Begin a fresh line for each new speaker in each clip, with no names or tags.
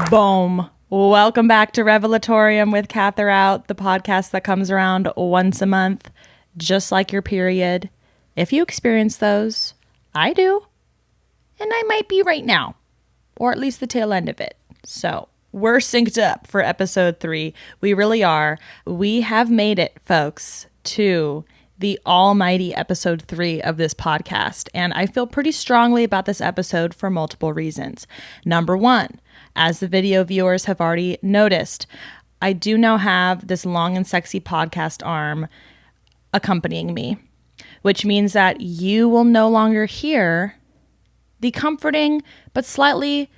Boom. Welcome back to Revelatorium with Cather Out, the podcast that comes around once a month, just like your period. If you experience those, I do. And I might be right now, or at least the tail end of it. So we're synced up for episode 3. We really are. We have made it, folks, to the almighty episode 3 of this podcast. And I feel pretty strongly about this episode for multiple reasons. Number 1, as the video viewers have already noticed, I do now have this long and sexy podcast arm accompanying me, which means that you will no longer hear the comforting but slightly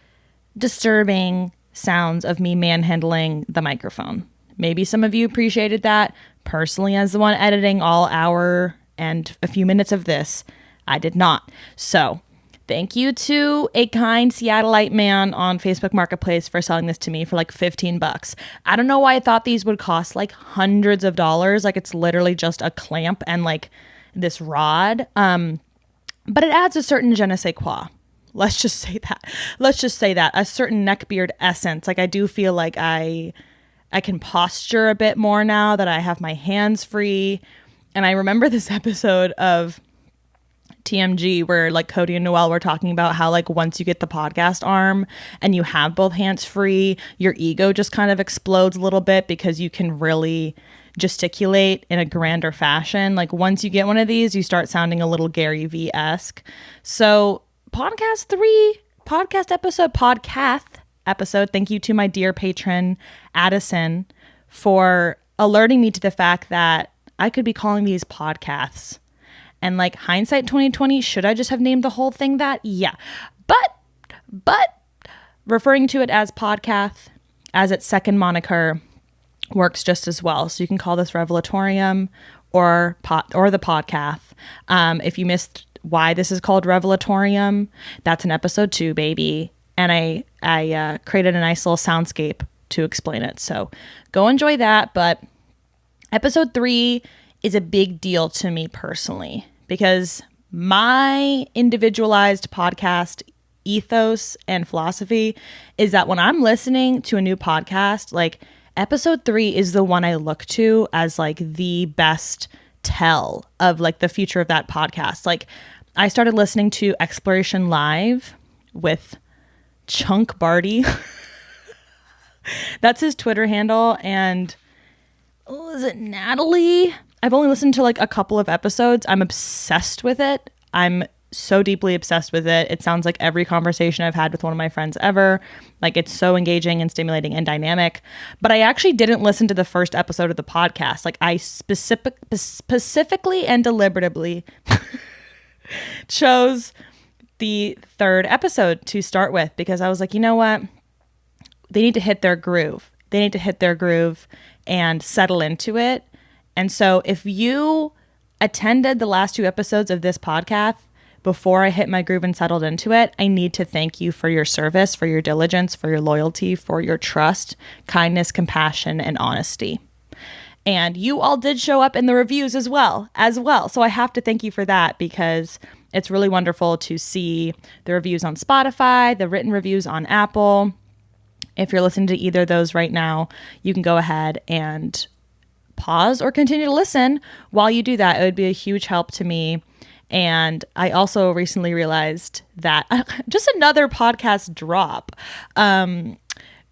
disturbing sounds of me manhandling the microphone. Maybe some of you appreciated that. Personally, as the one editing all hour and a few minutes of this, I did not. So thank you to a kind Seattleite man on Facebook Marketplace for selling this to me for like $15. I don't know why I thought these would cost like hundreds of dollars. Like it's literally just a clamp and like this rod. But it adds a certain je ne sais quoi. Let's just say that. A certain neckbeard essence. Like I do feel like I can posture a bit more now that I have my hands free. And I remember this episode of TMG where like Cody and Noelle were talking about how like once you get the podcast arm and you have both hands free, your ego just kind of explodes a little bit because you can really gesticulate in a grander fashion. Like once you get one of these, you start sounding a little Gary V-esque. So podcast episode. Thank you to my dear patron, Addison, for alerting me to the fact that I could be calling these podcasts. And like hindsight 2020, should I just have named the whole thing that? Yeah. But referring to it as podcast, as its second moniker, works just as well. So you can call this Revelatorium or the podcast. If you missed why this is called Revelatorium, that's in episode 2, baby. And I created a nice little soundscape to explain it. So go enjoy that. But episode 3 is a big deal to me personally because my individualized podcast ethos and philosophy is that when I'm listening to a new podcast, like episode 3 is the one I look to as like the best tell of like the future of that podcast. Like I started listening to Exploration Live with Chunk Barty. That's his Twitter handle. And is it Natalie? I've only listened to like a couple of episodes. I'm obsessed with it. I'm so deeply obsessed with it. It sounds like every conversation I've had with one of my friends ever. Like it's so engaging and stimulating and dynamic. But I actually didn't listen to the first episode of the podcast. Like I specifically and deliberately chose the 3rd episode to start with because I was like, you know what? They need to hit their groove. And settle into it. And so if you attended the last 2 episodes of this podcast before I hit my groove and settled into it, I need to thank you for your service, for your diligence, for your loyalty, for your trust, kindness, compassion, and honesty. And you all did show up in the reviews as well. So I have to thank you for that because it's really wonderful to see the reviews on Spotify, the written reviews on Apple. If you're listening to either of those right now, you can go ahead and pause or continue to listen while you do that. It would be a huge help to me. And I also recently realized that just another podcast drop.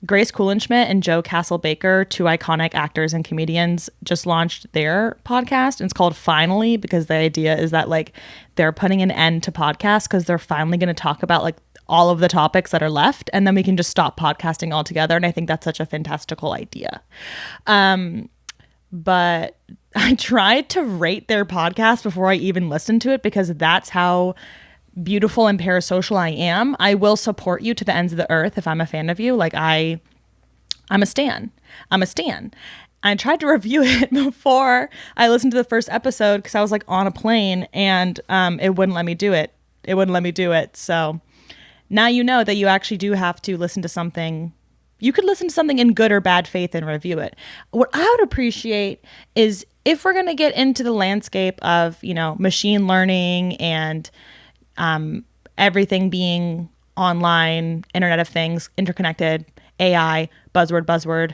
Grace Kulenschmidt and Joe Castle-Baker, 2 iconic actors and comedians, just launched their podcast. And it's called Finally because the idea is that like they're putting an end to podcasts because they're finally going to talk about like all of the topics that are left. And then we can just stop podcasting altogether. And I think that's such a fantastical idea. But I tried to rate their podcast before I even listened to it because that's how beautiful and parasocial I am. I will support you to the ends of the earth if I'm a fan of you. Like I'm a stan. I tried to review it before I listened to the first episode because I was like on a plane and it wouldn't let me do it. So now you know that you actually do have to listen to something. You could listen to something in good or bad faith and review it. What I would appreciate is if we're going to get into the landscape of, machine learning and everything being online, Internet of Things, interconnected, AI, buzzword,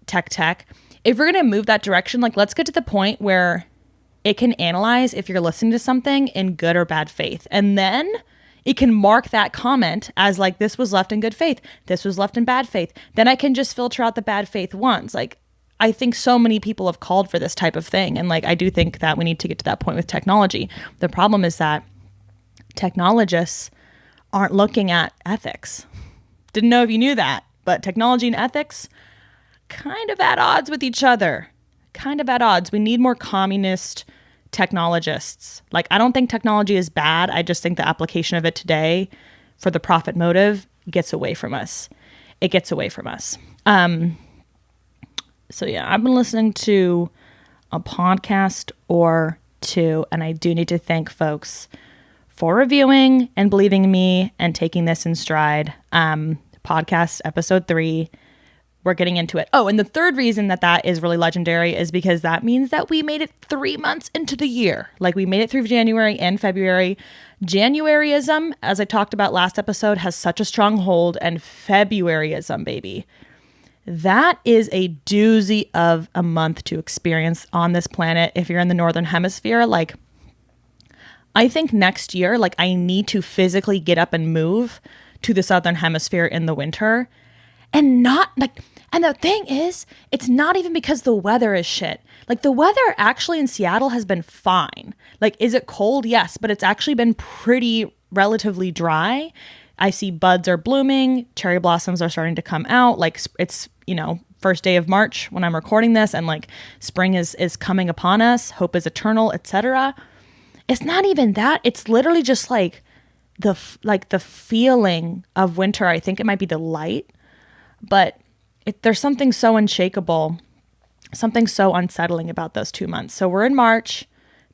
tech. If we're going to move that direction, like let's get to the point where it can analyze if you're listening to something in good or bad faith. And then it can mark that comment as like, this was left in good faith. This was left in bad faith. Then I can just filter out the bad faith ones. Like, I think so many people have called for this type of thing. And like, I do think that we need to get to that point with technology. The problem is that technologists aren't looking at ethics. Didn't know if you knew that, but technology and ethics kind of at odds with each other. Kind of at odds. We need more communist technologists. Like, I don't think technology is bad. I just think the application of it today for the profit motive gets away from us. It gets away from us. So yeah, I've been listening to a podcast or two, and I do need to thank folks for reviewing and believing in me and taking this in stride. Podcast episode 3. We're getting into it. Oh, and the third reason that is really legendary is because that means that we made it 3 months into the year. Like, we made it through January and February. Januaryism, as I talked about last episode, has such a strong hold, and Februaryism, baby. That is a doozy of a month to experience on this planet. If you're in the Northern Hemisphere, like, I think next year, like, I need to physically get up and move to the Southern Hemisphere in the winter. And not like, and the thing is, it's not even because the weather is shit. Like, the weather actually in Seattle has been fine. Like, is it cold? Yes, but it's actually been pretty relatively dry. I see buds are blooming. Cherry blossoms are starting to come out. Like, it's, first day of March when I'm recording this, and like spring is coming upon us. Hope is eternal, etc. It's not even that. It's literally just like the feeling of winter. I think it might be the light. But there's something so unshakable, something so unsettling about those 2 months. So we're in March.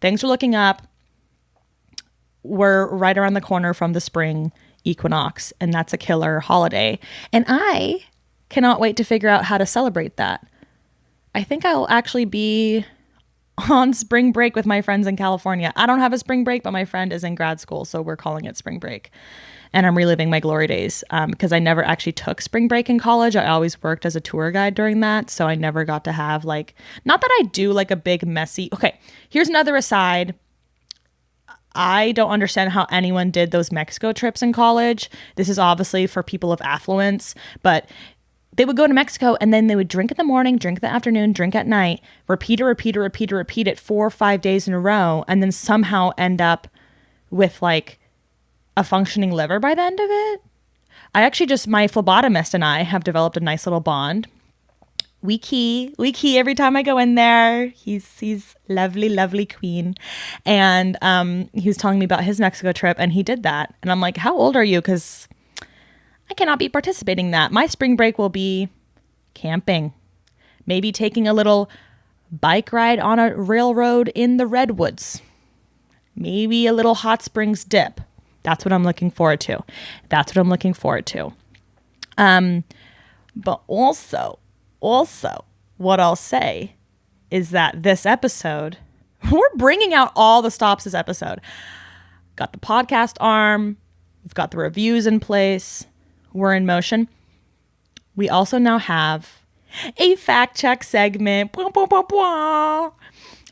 Things are looking up. We're right around the corner from the spring equinox, and that's a killer holiday. And I cannot wait to figure out how to celebrate that. I think I'll actually be on spring break with my friends in California. I don't have a spring break, but my friend is in grad school, so we're calling it spring break. And I'm reliving my glory days because I never actually took spring break in college. I always worked as a tour guide during that. So I never got to have like, not that I do like a big messy, okay, here's another aside. I don't understand how anyone did those Mexico trips in college. This is obviously for people of affluence, but they would go to Mexico and then they would drink in the morning, drink in the afternoon, drink at night, repeat it 4 or 5 days in a row, and then somehow end up with like a functioning liver by the end of it. My phlebotomist and I have developed a nice little bond. We key every time I go in there. He's lovely queen. And he was telling me about his Mexico trip, and he did that. And I'm like, how old are you? Because I cannot be participating in that. My spring break will be camping, maybe taking a little bike ride on a railroad in the redwoods, maybe a little hot springs dip. That's what I'm looking forward to. But also, what I'll say is that this episode, we're bringing out all the stops this episode. Got the podcast arm. We've got the reviews in place. We're in motion. We also now have a fact check segment. Bwah, bwah, bwah, bwah.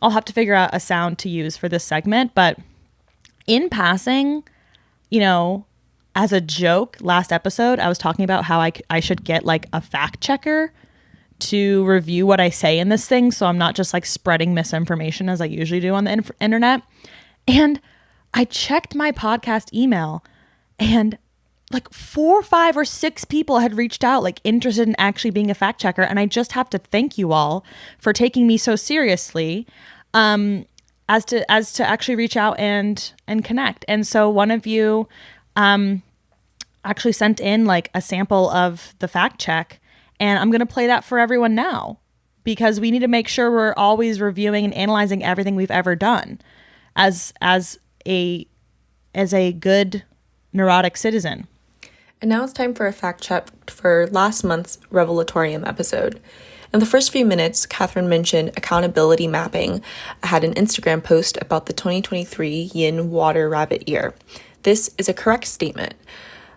I'll have to figure out a sound to use for this segment, but in passing, as a joke, last episode, I was talking about how I should get like a fact checker to review what I say in this thing. So I'm not just like spreading misinformation as I usually do on the internet. And I checked my podcast email, and like 4, 5, or 6 people had reached out, like interested in actually being a fact checker. And I just have to thank you all for taking me so seriously. As to actually reach out and connect. And so one of you actually sent in like a sample of the fact check, and I'm going to play that for everyone now because we need to make sure we're always reviewing and analyzing everything we've ever done as a good neurotic citizen.
And now it's time for a fact check for last month's Revelatorium episode. In the first few minutes, Catherine mentioned accountability mapping. I had an Instagram post about the 2023 yin water rabbit year. This is a correct statement.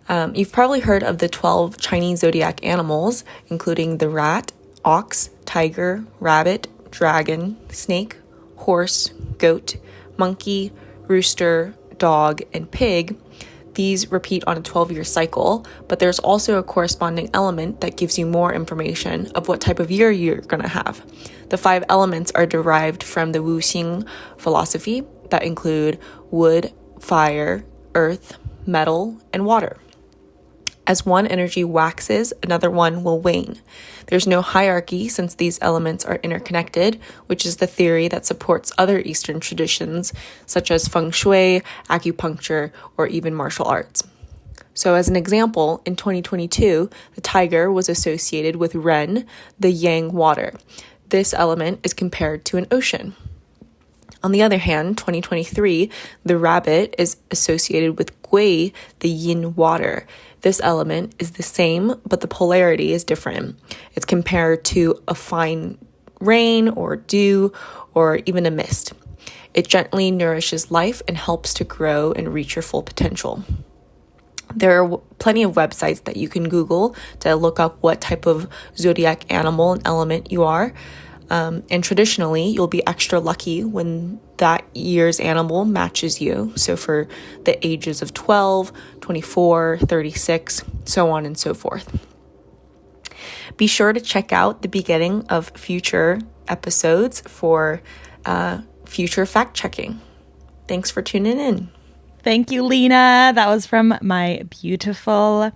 You've probably heard of the 12 Chinese zodiac animals, including the rat, ox, tiger, rabbit, dragon, snake, horse, goat, monkey, rooster, dog, and pig. These repeat on a 12-year cycle, but there's also a corresponding element that gives you more information of what type of year you're going to have. The 5 elements are derived from the Wuxing philosophy that include wood, fire, earth, metal, and water. As one energy waxes, another one will wane. There's no hierarchy since these elements are interconnected, which is the theory that supports other Eastern traditions such as feng shui, acupuncture, or even martial arts. So as an example, in 2022, the tiger was associated with Ren, the yang water. This element is compared to an ocean. On the other hand, 2023, the rabbit is associated with Gui, the yin water. This element is the same, but the polarity is different. It's compared to a fine rain or dew or even a mist. It gently nourishes life and helps to grow and reach your full potential. There are plenty of websites that you can Google to look up what type of zodiac animal and element you are. And traditionally, you'll be extra lucky when that year's animal matches you. So for the ages of 12, 24, 36, so on and so forth. Be sure to check out the beginning of future episodes for future fact checking. Thanks for tuning in.
Thank you, Lena. That was from my beautiful,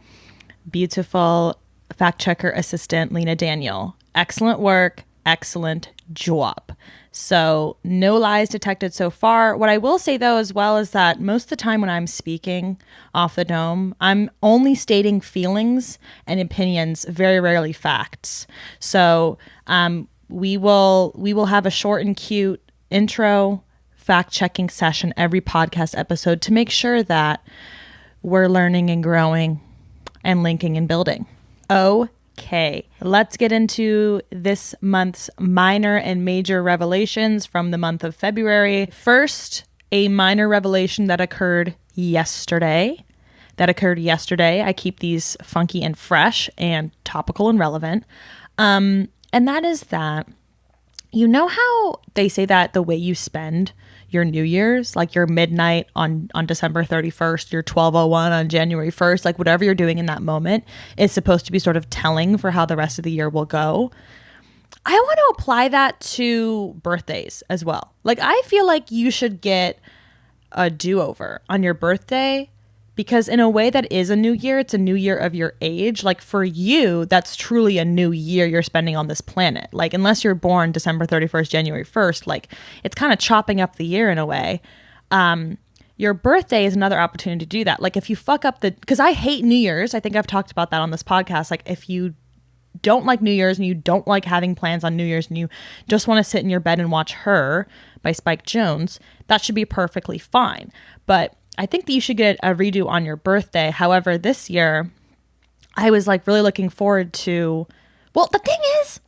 beautiful fact checker assistant, Lena Daniel. Excellent work. Excellent job. So no lies detected so far. What I will say though as well is that most of the time when I'm speaking off the dome, I'm only stating feelings and opinions, very rarely facts. So we will have a short and cute intro fact checking session every podcast episode to make sure that we're learning and growing and linking and building. Okay, let's get into this month's minor and major revelations from the month of February. First, a minor revelation that occurred yesterday. I keep these funky and fresh and topical and relevant. And that is that, you know how they say that the way you spend your New Year's, like your midnight on December 31st, your 12:01 on January 1st, like whatever you're doing in that moment is supposed to be sort of telling for how the rest of the year will go. I want to apply that to birthdays as well. Like I feel like you should get a do-over on your birthday because in a way that is a new year, it's a new year of your age. Like for you, that's truly a new year you're spending on this planet. Like unless you're born December 31st, January 1st, like it's kind of chopping up the year in a way. Your birthday is another opportunity to do that. Like if you fuck up because I hate New Year's. I think I've talked about that on this podcast. Like if you don't like New Year's and you don't like having plans on New Year's and you just want to sit in your bed and watch Her by Spike Jonze, that should be perfectly fine. But I think that you should get a redo on your birthday. However, this year, I was like really looking forward to, well, the thing is,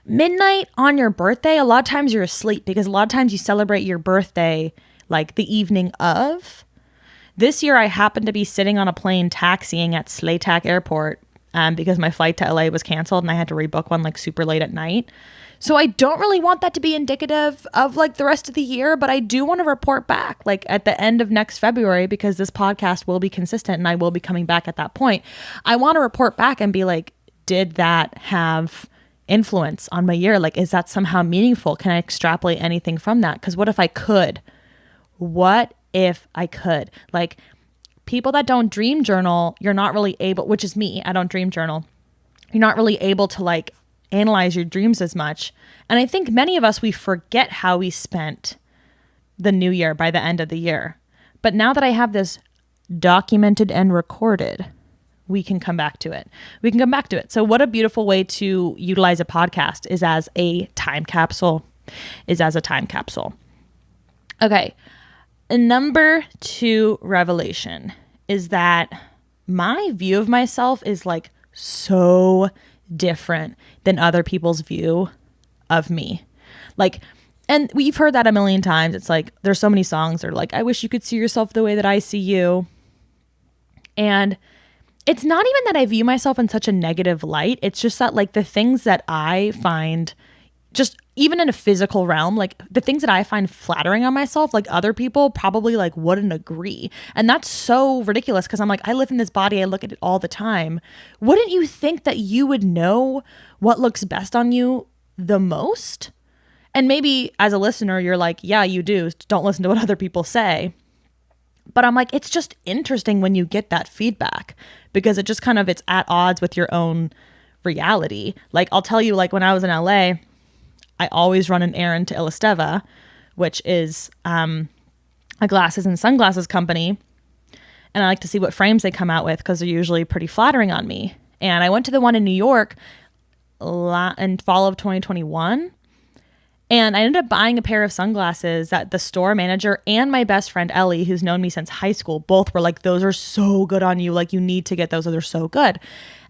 midnight on your birthday, a lot of times you're asleep because a lot of times you celebrate your birthday like the evening of. This year, I happened to be sitting on a plane taxiing at Slaytac Airport because my flight to LA was canceled and I had to rebook one like super late at night. So I don't really want that to be indicative of like the rest of the year, but I do want to report back like at the end of next February because this podcast will be consistent and I will be coming back at that point. I want to report back and be like, did that have influence on my year? Like, is that somehow meaningful? Can I extrapolate anything from that? Because what if I could? What if I could? Like people that don't dream journal, you're not really able, which is me, I don't dream journal. You're not really able to like analyze your dreams as much. And I think many of us, we forget how we spent the new year by the end of the year. But now that I have this documented and recorded, we can come back to it. So what a beautiful way to utilize a podcast is as a time capsule. Okay. Number 2 revelation is that my view of myself is like so different than other people's view of me. Like, and we've heard that a million times. It's like, there's so many songs that are like, I wish you could see yourself the way that I see you. And it's not even that I view myself in such a negative light. It's just that like the things that I find just even in a physical realm, like the things that I find flattering on myself, like other people probably like wouldn't agree. And that's so ridiculous because I'm like, I live in this body. I look at it all the time. Wouldn't you think that you would know what looks best on you the most? And maybe as a listener, you're like, yeah, you do. Don't listen to what other people say. But I'm like, it's just interesting when you get that feedback because it just kind of, it's at odds with your own reality. Like I'll tell you, like when I was in LA, I always run an errand to Illusteva, which is a glasses and sunglasses company. And I like to see what frames they come out with because they're usually pretty flattering on me. And I went to the one in New York in fall of 2021. And I ended up buying a pair of sunglasses that the store manager and my best friend Ellie, who's known me since high school, both were like, those are so good on you. Like, you need to get those. They're so good.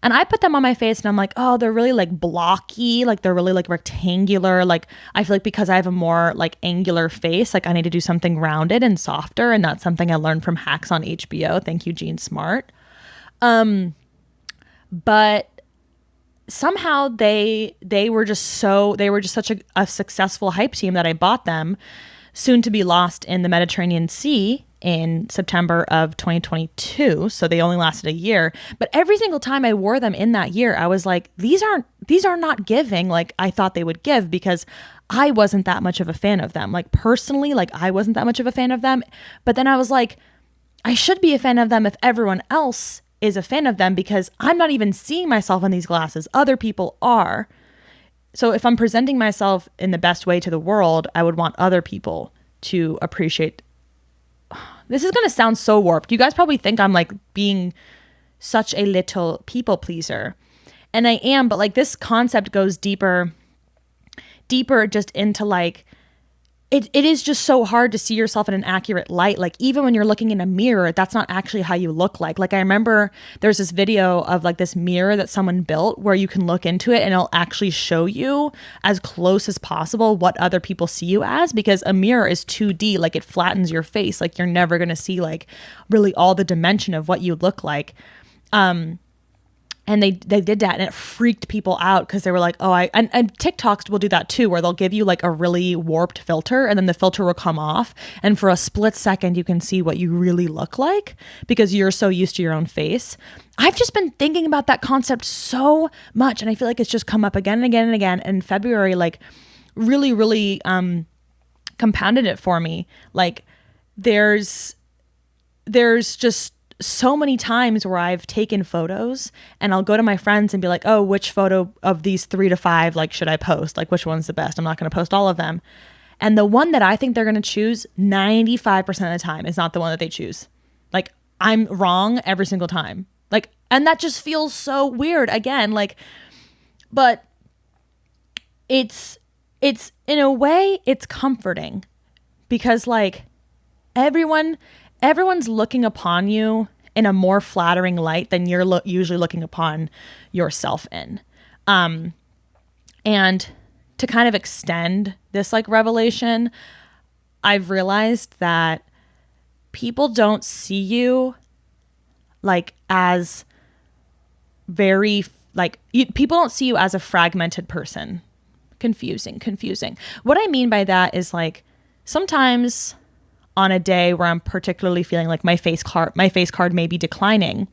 And I put them on my face and I'm like, oh, they're really like blocky. Like, they're really like rectangular. Like, I feel like because I have a more like angular face, like I need to do something rounded and softer. And that's something I learned from Hacks on HBO. Thank you, Jean Smart. But somehow they were just such a successful hype team that I bought them, soon to be lost in the Mediterranean Sea in September of 2022. So they only lasted a year. But every single time I wore them in that year, I was like, these are not giving like I thought they would give because I wasn't that much of a fan of them. Like personally, like I wasn't that much of a fan of them. But then I was like, I should be a fan of them if everyone else is a fan of them because I'm not even seeing myself in these glasses. Other people are. So if I'm presenting myself in the best way to the world, I would want other people to appreciate. This is going to sound so warped. You guys probably think I'm like being such a little people pleaser. And I am, but like this concept goes deeper just into like, it is just so hard to see yourself in an accurate light. Like even when you're looking in a mirror, that's not actually how you look like. Like I remember there's this video of like this mirror that someone built where you can look into it and it'll actually show you as close as possible what other people see you as, because a mirror is 2D, like it flattens your face. Like you're never going to see like really all the dimension of what you look like. And they did that and it freaked people out because they were like, oh, and TikToks will do that too, where they'll give you like a really warped filter and then the filter will come off. And for a split second, you can see what you really look like because you're so used to your own face. I've just been thinking about that concept so much. And I feel like it's just come up again and again and again. And February, like really, really compounded it for me. Like there's just so many times where I've taken photos and I'll go to my friends and be like, oh, which photo of these 3 to 5, like, should I post? Like, which one's the best? I'm not going to post all of them. And the one that I think they're going to choose 95% of the time is not the one that they choose. Like, I'm wrong every single time. Like, and that just feels so weird again. Like, but it's in a way, it's comforting because like everyone's looking upon you in a more flattering light than you're usually looking upon yourself in. And to kind of extend this like revelation, I've realized that people don't see you like as very like people don't see you as a fragmented person. Confusing. What I mean by that is like sometimes on a day where I'm particularly feeling like my face card may be declining.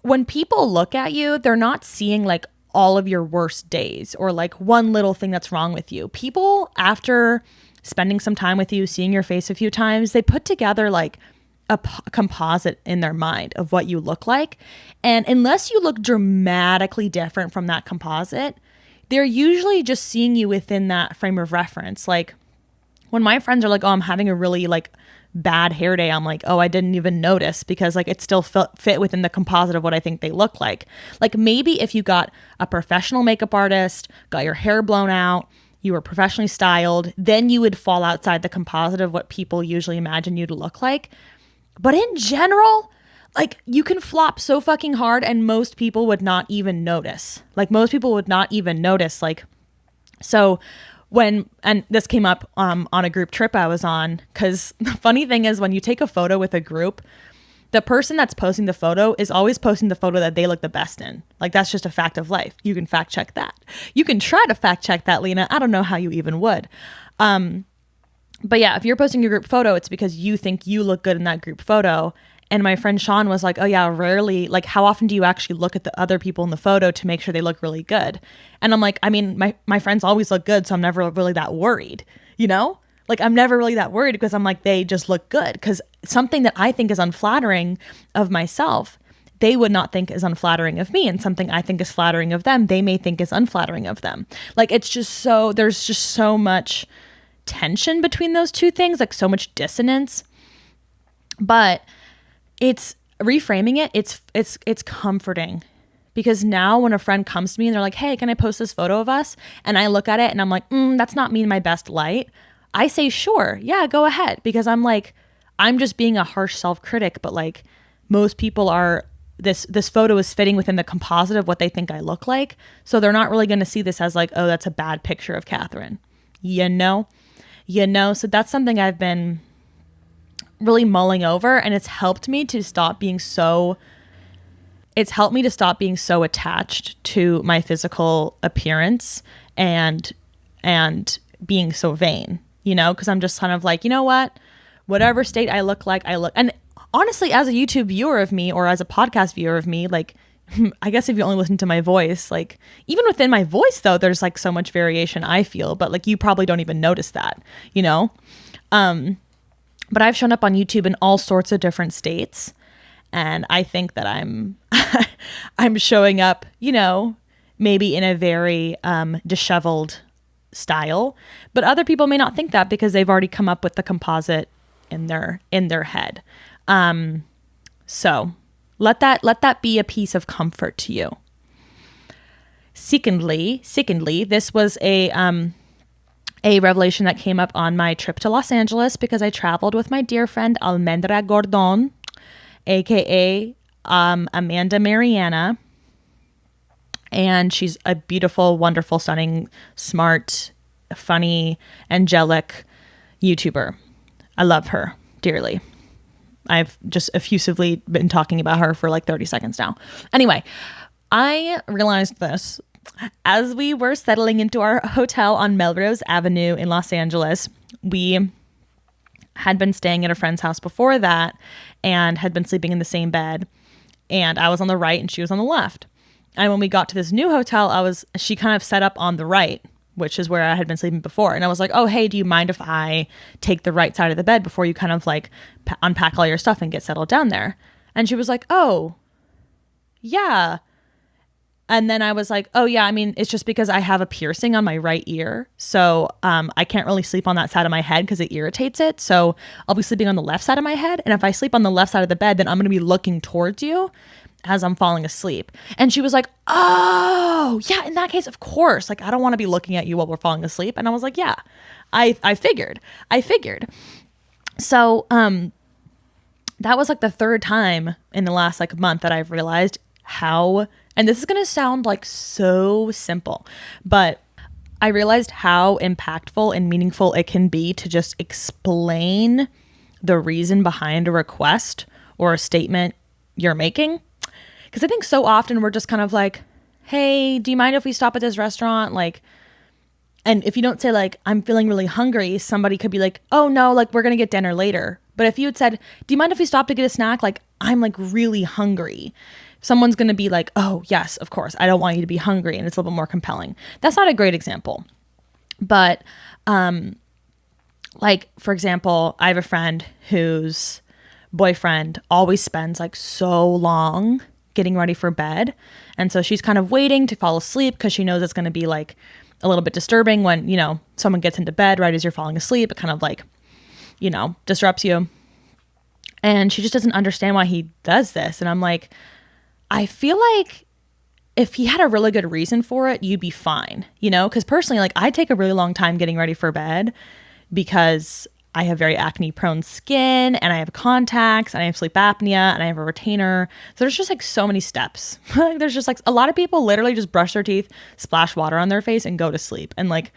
When people look at you, they're not seeing like all of your worst days or like one little thing that's wrong with you. People, after spending some time with you, seeing your face a few times, they put together like a composite in their mind of what you look like. And unless you look dramatically different from that composite, they're usually just seeing you within that frame of reference. Like, when my friends are like, oh, I'm having a really like bad hair day, I'm like, oh, I didn't even notice because like it still fit within the composite of what I think they look like. Like maybe if you got a professional makeup artist, got your hair blown out, you were professionally styled, then you would fall outside the composite of what people usually imagine you to look like. But in general, like you can flop so fucking hard and most people would not even notice. Like, so and this came up on a group trip I was on, because the funny thing is when you take a photo with a group, the person that's posting the photo is always posting the photo that they look the best in. Like, that's just a fact of life. You can fact check that. You can try to fact check that, Lena. I don't know how you even would. But yeah, if you're posting your group photo, it's because you think you look good in that group photo. And my friend Sean was like, oh yeah, rarely, like how often do you actually look at the other people in the photo to make sure they look really good? And I'm like, I mean, my friends always look good, so I'm never really that worried, you know? Like, I'm never really that worried because I'm like, they just look good. Because something that I think is unflattering of myself, they would not think is unflattering of me. And something I think is flattering of them, they may think is unflattering of them. Like, it's just so, there's just so much tension between those two things, like so much dissonance. But it's reframing it. It's comforting. Because now when a friend comes to me and they're like, hey, can I post this photo of us? And I look at it and I'm like, that's not me in my best light. I say, sure, yeah, go ahead. Because I'm like, I'm just being a harsh self-critic, but like most people are, this photo is fitting within the composite of what they think I look like. So they're not really going to see this as like, oh, that's a bad picture of Catherine. You know? So that's something I've been really mulling over, and it's helped me to stop being so attached to my physical appearance and being so vain, you know, because I'm just kind of like, you know what, whatever state I look like, I look. And honestly, as a YouTube viewer of me or as a podcast viewer of me, like, I guess if you only listen to my voice, like even within my voice though, there's like so much variation I feel, but like you probably don't even notice that, you know? But I've shown up on YouTube in all sorts of different states. And I think that I'm showing up, you know, maybe in a very disheveled style, but other people may not think that because they've already come up with the composite in their head. So let that be a piece of comfort to you. Secondly, this was a revelation that came up on my trip to Los Angeles because I traveled with my dear friend Almendra Gordon, aka Amanda Mariana. And she's a beautiful, wonderful, stunning, smart, funny, angelic YouTuber. I love her dearly. I've just effusively been talking about her for like 30 seconds now. Anyway, I realized this as we were settling into our hotel on Melrose Avenue in Los Angeles. We had been staying at a friend's house before that and had been sleeping in the same bed. And I was on the right and she was on the left. And when we got to this new hotel, she kind of set up on the right, which is where I had been sleeping before. And I was like, oh, hey, do you mind if I take the right side of the bed before you kind of like unpack all your stuff and get settled down there? And she was like, oh, yeah. And then I was like, oh yeah, I mean, it's just because I have a piercing on my right ear. So I can't really sleep on that side of my head because it irritates it. So I'll be sleeping on the left side of my head. And if I sleep on the left side of the bed, then I'm going to be looking towards you as I'm falling asleep. And she was like, oh yeah, in that case, of course, like I don't want to be looking at you while we're falling asleep. And I was like, yeah, I figured. So that was like the third time in the last like month that I've realized how, and this is going to sound like so simple, but I realized how impactful and meaningful it can be to just explain the reason behind a request or a statement you're making. Because I think so often we're just kind of like, hey, do you mind if we stop at this restaurant? Like, and if you don't say like, I'm feeling really hungry, somebody could be like, oh no, like we're going to get dinner later. But if you had said, do you mind if we stop to get a snack? Like, I'm like really hungry. Someone's going to be like, oh yes, of course. I don't want you to be hungry. And it's a little bit more compelling. That's not a great example. But like, for example, I have a friend whose boyfriend always spends like so long getting ready for bed. And so she's kind of waiting to fall asleep because she knows it's going to be like a little bit disturbing when, you know, someone gets into bed right as you're falling asleep. It kind of like, you know, disrupts you. And she just doesn't understand why he does this. And I'm like, I feel like if he had a really good reason for it, you'd be fine, you know? Because personally, like I take a really long time getting ready for bed because I have very acne prone skin and I have contacts and I have sleep apnea and I have a retainer. So there's just like so many steps. There's just like a lot of people literally just brush their teeth, splash water on their face and go to sleep. And like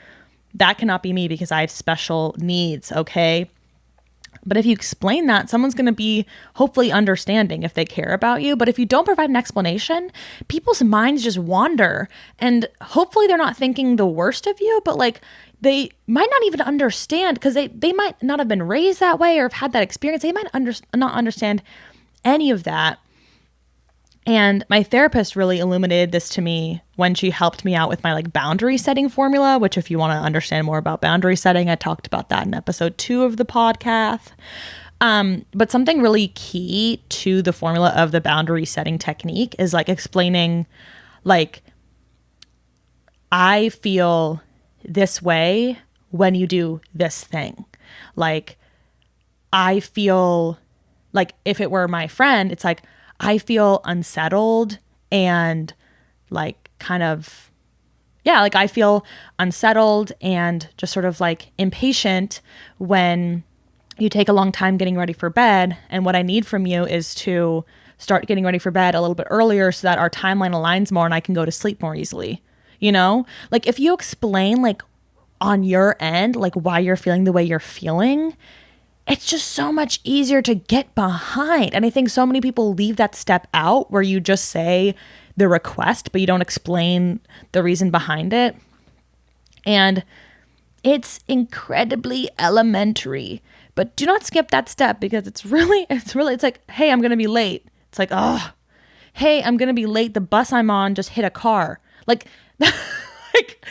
that cannot be me because I have special needs. Okay. But if you explain that, someone's going to be hopefully understanding if they care about you. But if you don't provide an explanation, people's minds just wander. And hopefully they're not thinking the worst of you, but like they might not even understand because they might not have been raised that way or have had that experience. They might not understand any of that. And my therapist really illuminated this to me when she helped me out with my like boundary setting formula, which if you want to understand more about boundary setting, I talked about that in episode 2 of the podcast. But something really key to the formula of the boundary setting technique is like explaining like, I feel this way when you do this thing. Like, I feel like if it were my friend, it's like, I feel unsettled and like kind of, yeah, like I feel unsettled and just sort of like impatient when you take a long time getting ready for bed. And what I need from you is to start getting ready for bed a little bit earlier so that our timeline aligns more and I can go to sleep more easily. You know, like if you explain like on your end, like why you're feeling the way you're feeling, it's just so much easier to get behind. And I think so many people leave that step out where you just say the request, but you don't explain the reason behind it. And it's incredibly elementary, but do not skip that step because it's like, hey, I'm going to be late. It's like, oh, hey, I'm going to be late. The bus I'm on just hit a car. Like, like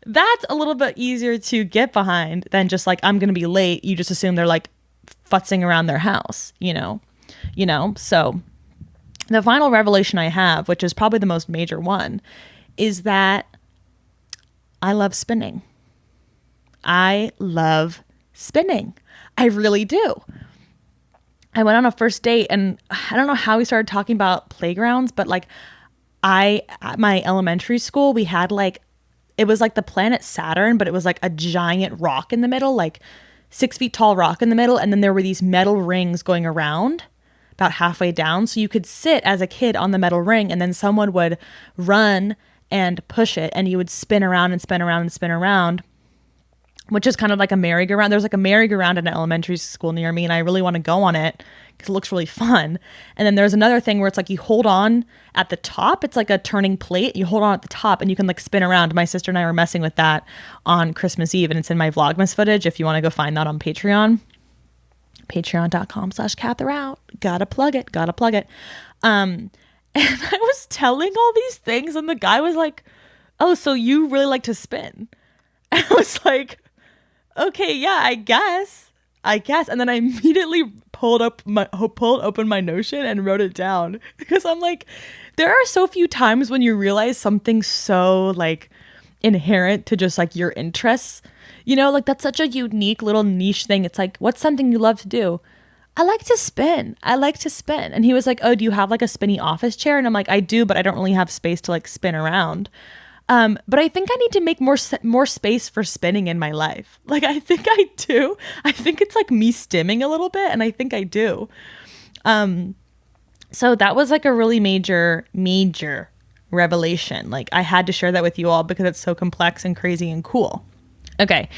that's a little bit easier to get behind than just like, I'm going to be late. You just assume they're like futzing around their house, you know? So the final revelation I have, which is probably the most major one, is that I love spinning. I love spinning. I really do. I went on a first date and I don't know how we started talking about playgrounds, but like at my elementary school, we had like, it was like the planet Saturn, but it was like a giant rock in the middle, like 6 feet tall rock in the middle. And then there were these metal rings going around about halfway down. So you could sit as a kid on the metal ring and then someone would run and push it and you would spin around and spin around and spin around, which is kind of like a merry-go-round. There's like a merry-go-round in an elementary school near me and I really want to go on it because it looks really fun. And then there's another thing where it's like you hold on at the top. It's like a turning plate. You hold on at the top and you can like spin around. My sister and I were messing with that on Christmas Eve and it's in my Vlogmas footage if you want to go find that on Patreon. Patreon.com/cattherout. Gotta plug it. And I was telling all these things and the guy was like, oh, so you really like to spin? And I was like, okay, yeah, I guess. And then I immediately pulled open my Notion and wrote it down because I'm like, there are so few times when you realize something's so like inherent to just like your interests, you know, like that's such a unique little niche thing. It's like, what's something you love to do? I like to spin. And he was like, oh, do you have like a spinny office chair? And I'm like, I do, but I don't really have space to like spin around. But I think I need to make more space for spinning in my life. Like, I think I do. I think it's like me stimming a little bit, and I think I do. So that was like a really major revelation. Like, I had to share that with you all because it's so complex and crazy and cool. Okay.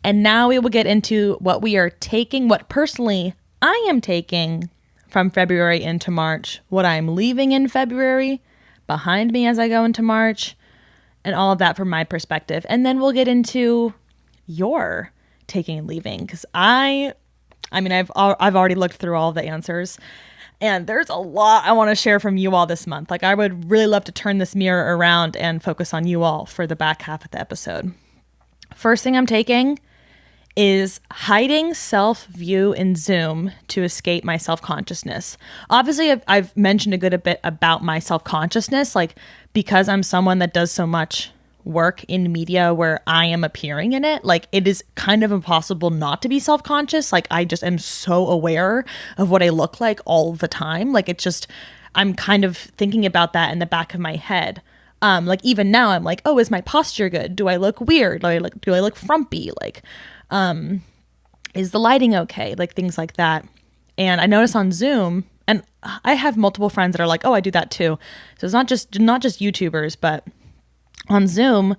And now we will get into what we are taking, what personally I am taking from February into March, what I'm leaving in February behind me as I go into March, and all of that from my perspective. And then we'll get into your taking and leaving because I mean, I've already looked through all of the answers and there's a lot I want to share from you all this month. Like I would really love to turn this mirror around and focus on you all for the back half of the episode. First thing I'm taking is hiding self-view in Zoom to escape my self-consciousness. Obviously, I've mentioned a good bit about my self-consciousness, like because I'm someone that does so much work in media where I am appearing in it, like it is kind of impossible not to be self-conscious. Like I just am so aware of what I look like all the time. Like it's just, I'm kind of thinking about that in the back of my head. Like even now I'm like, oh, is my posture good? Do I look weird? Do I look frumpy? Like, is the lighting okay? Like things like that. And I notice on Zoom, and I have multiple friends that are like, oh, I do that too. So it's not just YouTubers, but on Zoom,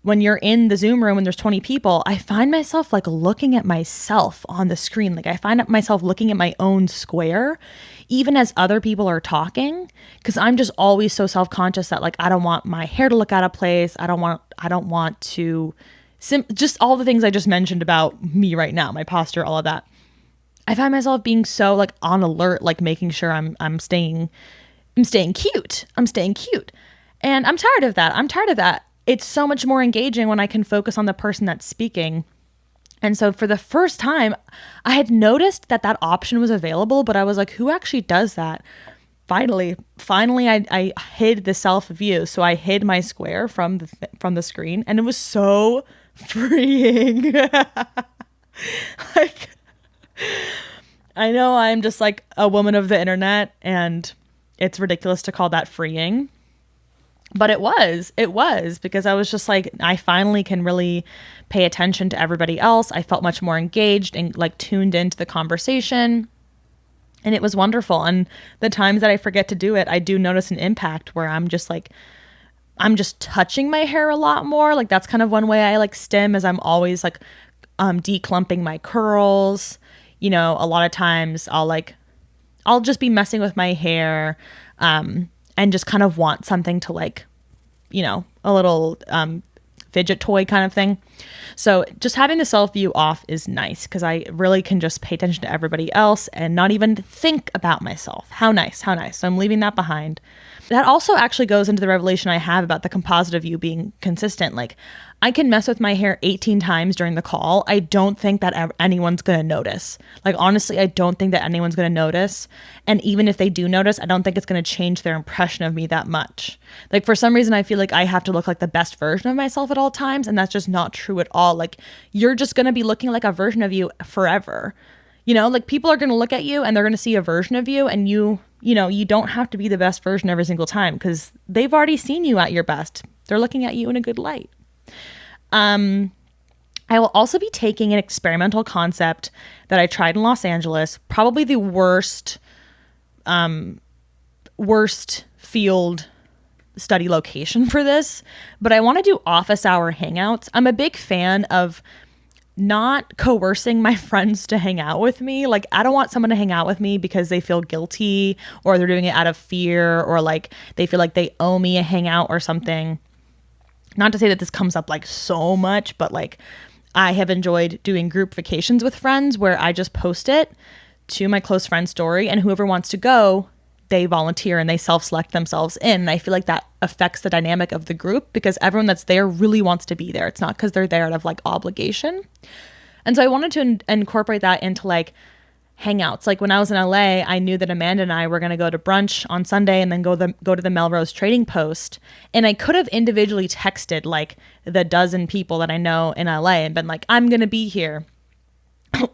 when you're in the Zoom room and there's 20 people, I find myself like looking at myself on the screen. Like I find myself looking at my own square, even as other people are talking, because I'm just always so self-conscious that like, I don't want my hair to look out of place. I don't want to just all the things I just mentioned about me right now, my posture, all of that. I find myself being so like on alert, like making sure I'm staying cute. I'm staying cute. And I'm tired of that. It's so much more engaging when I can focus on the person that's speaking. And so for the first time, I had noticed that option was available, but I was like, who actually does that? Finally, I hid the self view. So I hid my square from the screen, and it was so freeing. Like, I know I'm just like a woman of the internet, and it's ridiculous to call that freeing. But it was because I was just like, I finally can really pay attention to everybody else. I felt much more engaged and like tuned into the conversation. And it was wonderful. And the times that I forget to do it, I do notice an impact where I'm just touching my hair a lot more. Like that's kind of one way I like stim, is I'm always like declumping my curls. You know, a lot of times I'll just be messing with my hair. And just kind of want something to like, you know, a little fidget toy kind of thing. So just having the self view off is nice because I really can just pay attention to everybody else and not even think about myself. How nice. So I'm leaving that behind. That also actually goes into the revelation I have about the composite of you being consistent. Like I can mess with my hair 18 times during the call. I don't think that anyone's going to notice. Like, honestly, I don't think that anyone's going to notice. And even if they do notice, I don't think it's going to change their impression of me that much. Like, for some reason, I feel like I have to look like the best version of myself at all times. And that's just not true at all. Like, you're just going to be looking like a version of you forever. You know, like people are going to look at you and they're going to see a version of you, and you don't have to be the best version every single time because they've already seen you at your best. They're looking at you in a good light. I will also be taking an experimental concept that I tried in Los Angeles, probably the worst field study location for this, but I want to do office hour hangouts. I'm a big fan of not coercing my friends to hang out with me. Like, I don't want someone to hang out with me because they feel guilty or they're doing it out of fear or like they feel like they owe me a hangout or something. Not to say that this comes up like so much, but like I have enjoyed doing group vacations with friends where I just post it to my close friend story, and whoever wants to go, they volunteer and they self-select themselves in. And I feel like that affects the dynamic of the group because everyone that's there really wants to be there. It's not because they're there out of like obligation. And so I wanted to incorporate that into like hangouts. Like when I was in LA, I knew that Amanda and I were going to go to brunch on Sunday and then go to the Melrose Trading Post. And I could have individually texted like the dozen people that I know in LA and been like, I'm going to be here.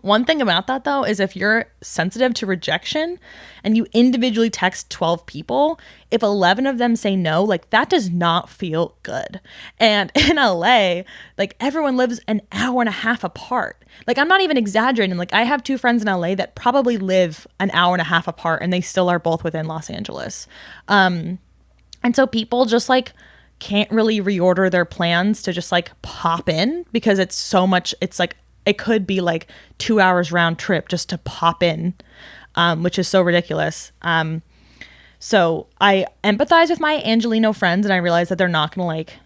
One thing about that though is if you're sensitive to rejection and you individually text 12 people, if 11 of them say no, like that does not feel good. And in LA, like everyone lives an hour and a half apart. Like I'm not even exaggerating. Like I have two friends in LA that probably live an hour and a half apart and they still are both within Los Angeles. And so people just like can't really reorder their plans to just like pop in because it's so much, it's like, it could be like 2 hours round trip just to pop in, which is so ridiculous. So I empathize with my Angelino friends and I realize that they're not going to like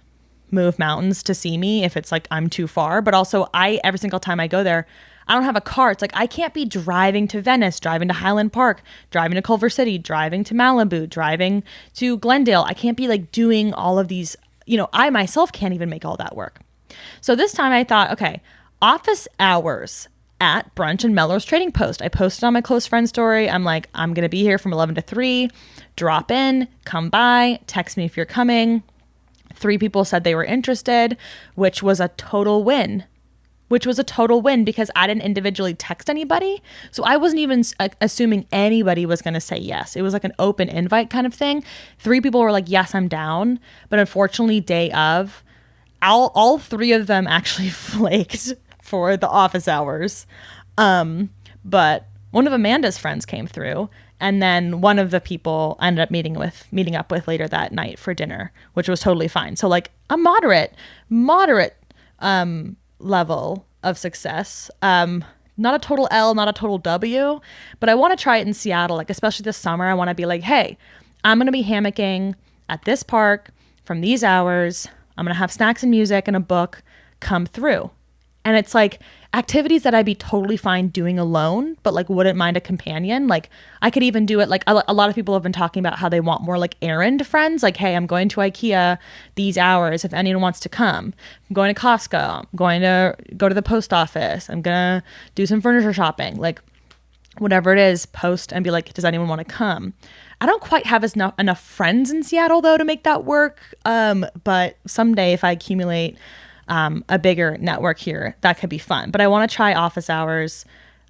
move mountains to see me if it's like I'm too far. But also every single time I go there, I don't have a car. It's like I can't be driving to Venice, driving to Highland Park, driving to Culver City, driving to Malibu, driving to Glendale. I can't be like doing all of these, I myself can't even make all that work. So this time I thought, okay, office hours at brunch and Melrose Trading Post. I posted on my close friend story. I'm like, I'm going to be here from 11 to 3. Drop in, come by, text me if you're coming. 3 people said they were interested, which was a total win. Because I didn't individually text anybody. So I wasn't even assuming anybody was going to say yes. It was like an open invite kind of thing. 3 people were like, yes, I'm down. But unfortunately, day of, all 3 of them actually flaked for the office hours. But one of Amanda's friends came through And then one of the people I ended up meeting up with later that night for dinner, which was totally fine. So like a moderate level of success. Not a total L, not a total W, but I want to try it in Seattle. Like, especially this summer, I want to be like, hey, I'm going to be hammocking at this park from these hours. I'm going to have snacks and music and a book. Come through. And it's like activities that I'd be totally fine doing alone, but like wouldn't mind a companion. Like I could even do it. Like a lot of people have been talking about how they want more like errand friends. Like, hey, I'm going to IKEA these hours if anyone wants to come. I'm going to Costco. I'm going to go to the post office. I'm going to do some furniture shopping. Like whatever it is, post and be like, does anyone want to come? I don't quite have enough friends in Seattle though to make that work. But someday if I accumulate a bigger network here, that could be fun. But I want to try office hours.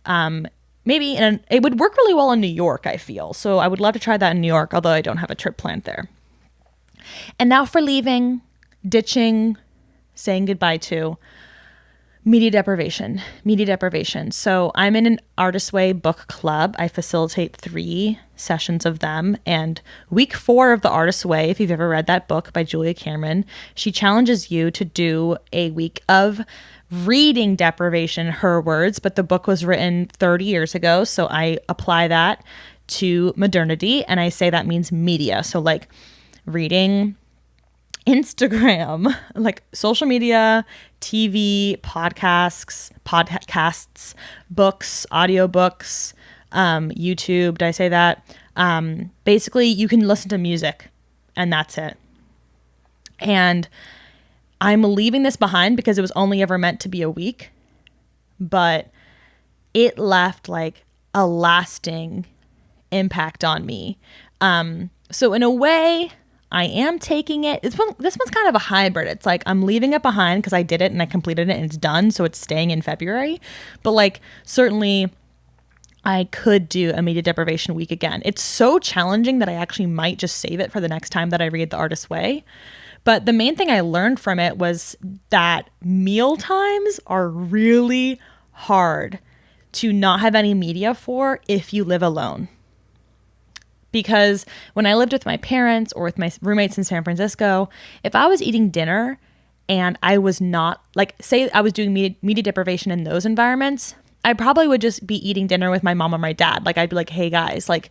Maybe it would work really well in New York, I feel. So I would love to try that in New York, although I don't have a trip planned there. And now for leaving, ditching, saying goodbye to media deprivation. So I'm in an Artist's Way book club. I facilitate 3 sessions of them. And week 4 of the Artist's Way, if you've ever read that book by Julia Cameron, she challenges you to do a week of reading deprivation, her words, but the book was written 30 years ago. So I apply that to modernity. And I say that means media. So like reading Instagram, like social media, TV, podcasts, books, audiobooks, YouTube. Did I say that? Basically, you can listen to music and that's it. And I'm leaving this behind because it was only ever meant to be a week, but it left like a lasting impact on me. So in a way, I am taking it. This one's kind of a hybrid. It's like I'm leaving it behind because I did it and I completed it and it's done. So it's staying in February. But like certainly I could do a media deprivation week again. It's so challenging that I actually might just save it for the next time that I read The Artist's Way. But the main thing I learned from it was that meal times are really hard to not have any media for if you live alone. Because when I lived with my parents or with my roommates in San Francisco, if I was eating dinner and I was not, like, say I was doing media deprivation in those environments, I probably would just be eating dinner with my mom or my dad. Like, I'd be like, hey, guys, like,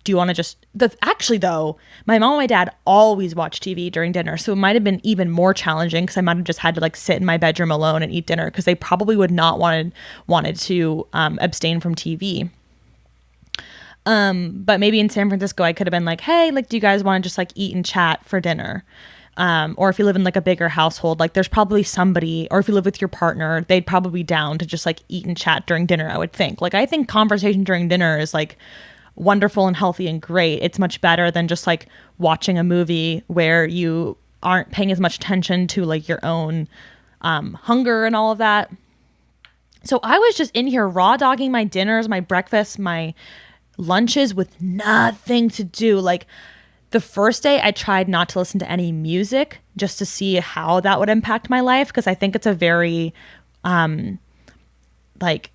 do you want to just... Actually, though, my mom and my dad always watch TV during dinner, so it might have been even more challenging because I might have just had to, like, sit in my bedroom alone and eat dinner because they probably would not wanted to abstain from TV. But maybe in San Francisco, I could have been like, hey, like, do you guys want to just like eat and chat for dinner? Or if you live in like a bigger household, like there's probably somebody, or if you live with your partner, they'd probably be down to just like eat and chat during dinner, I would think. Like, I think conversation during dinner is like wonderful and healthy and great. It's much better than just like watching a movie where you aren't paying as much attention to like your own, hunger and all of that. So I was just in here raw dogging my dinners, my breakfasts, my lunches with nothing to do. Like the first day I tried not to listen to any music just to see how that would impact my life, because I think it's a very like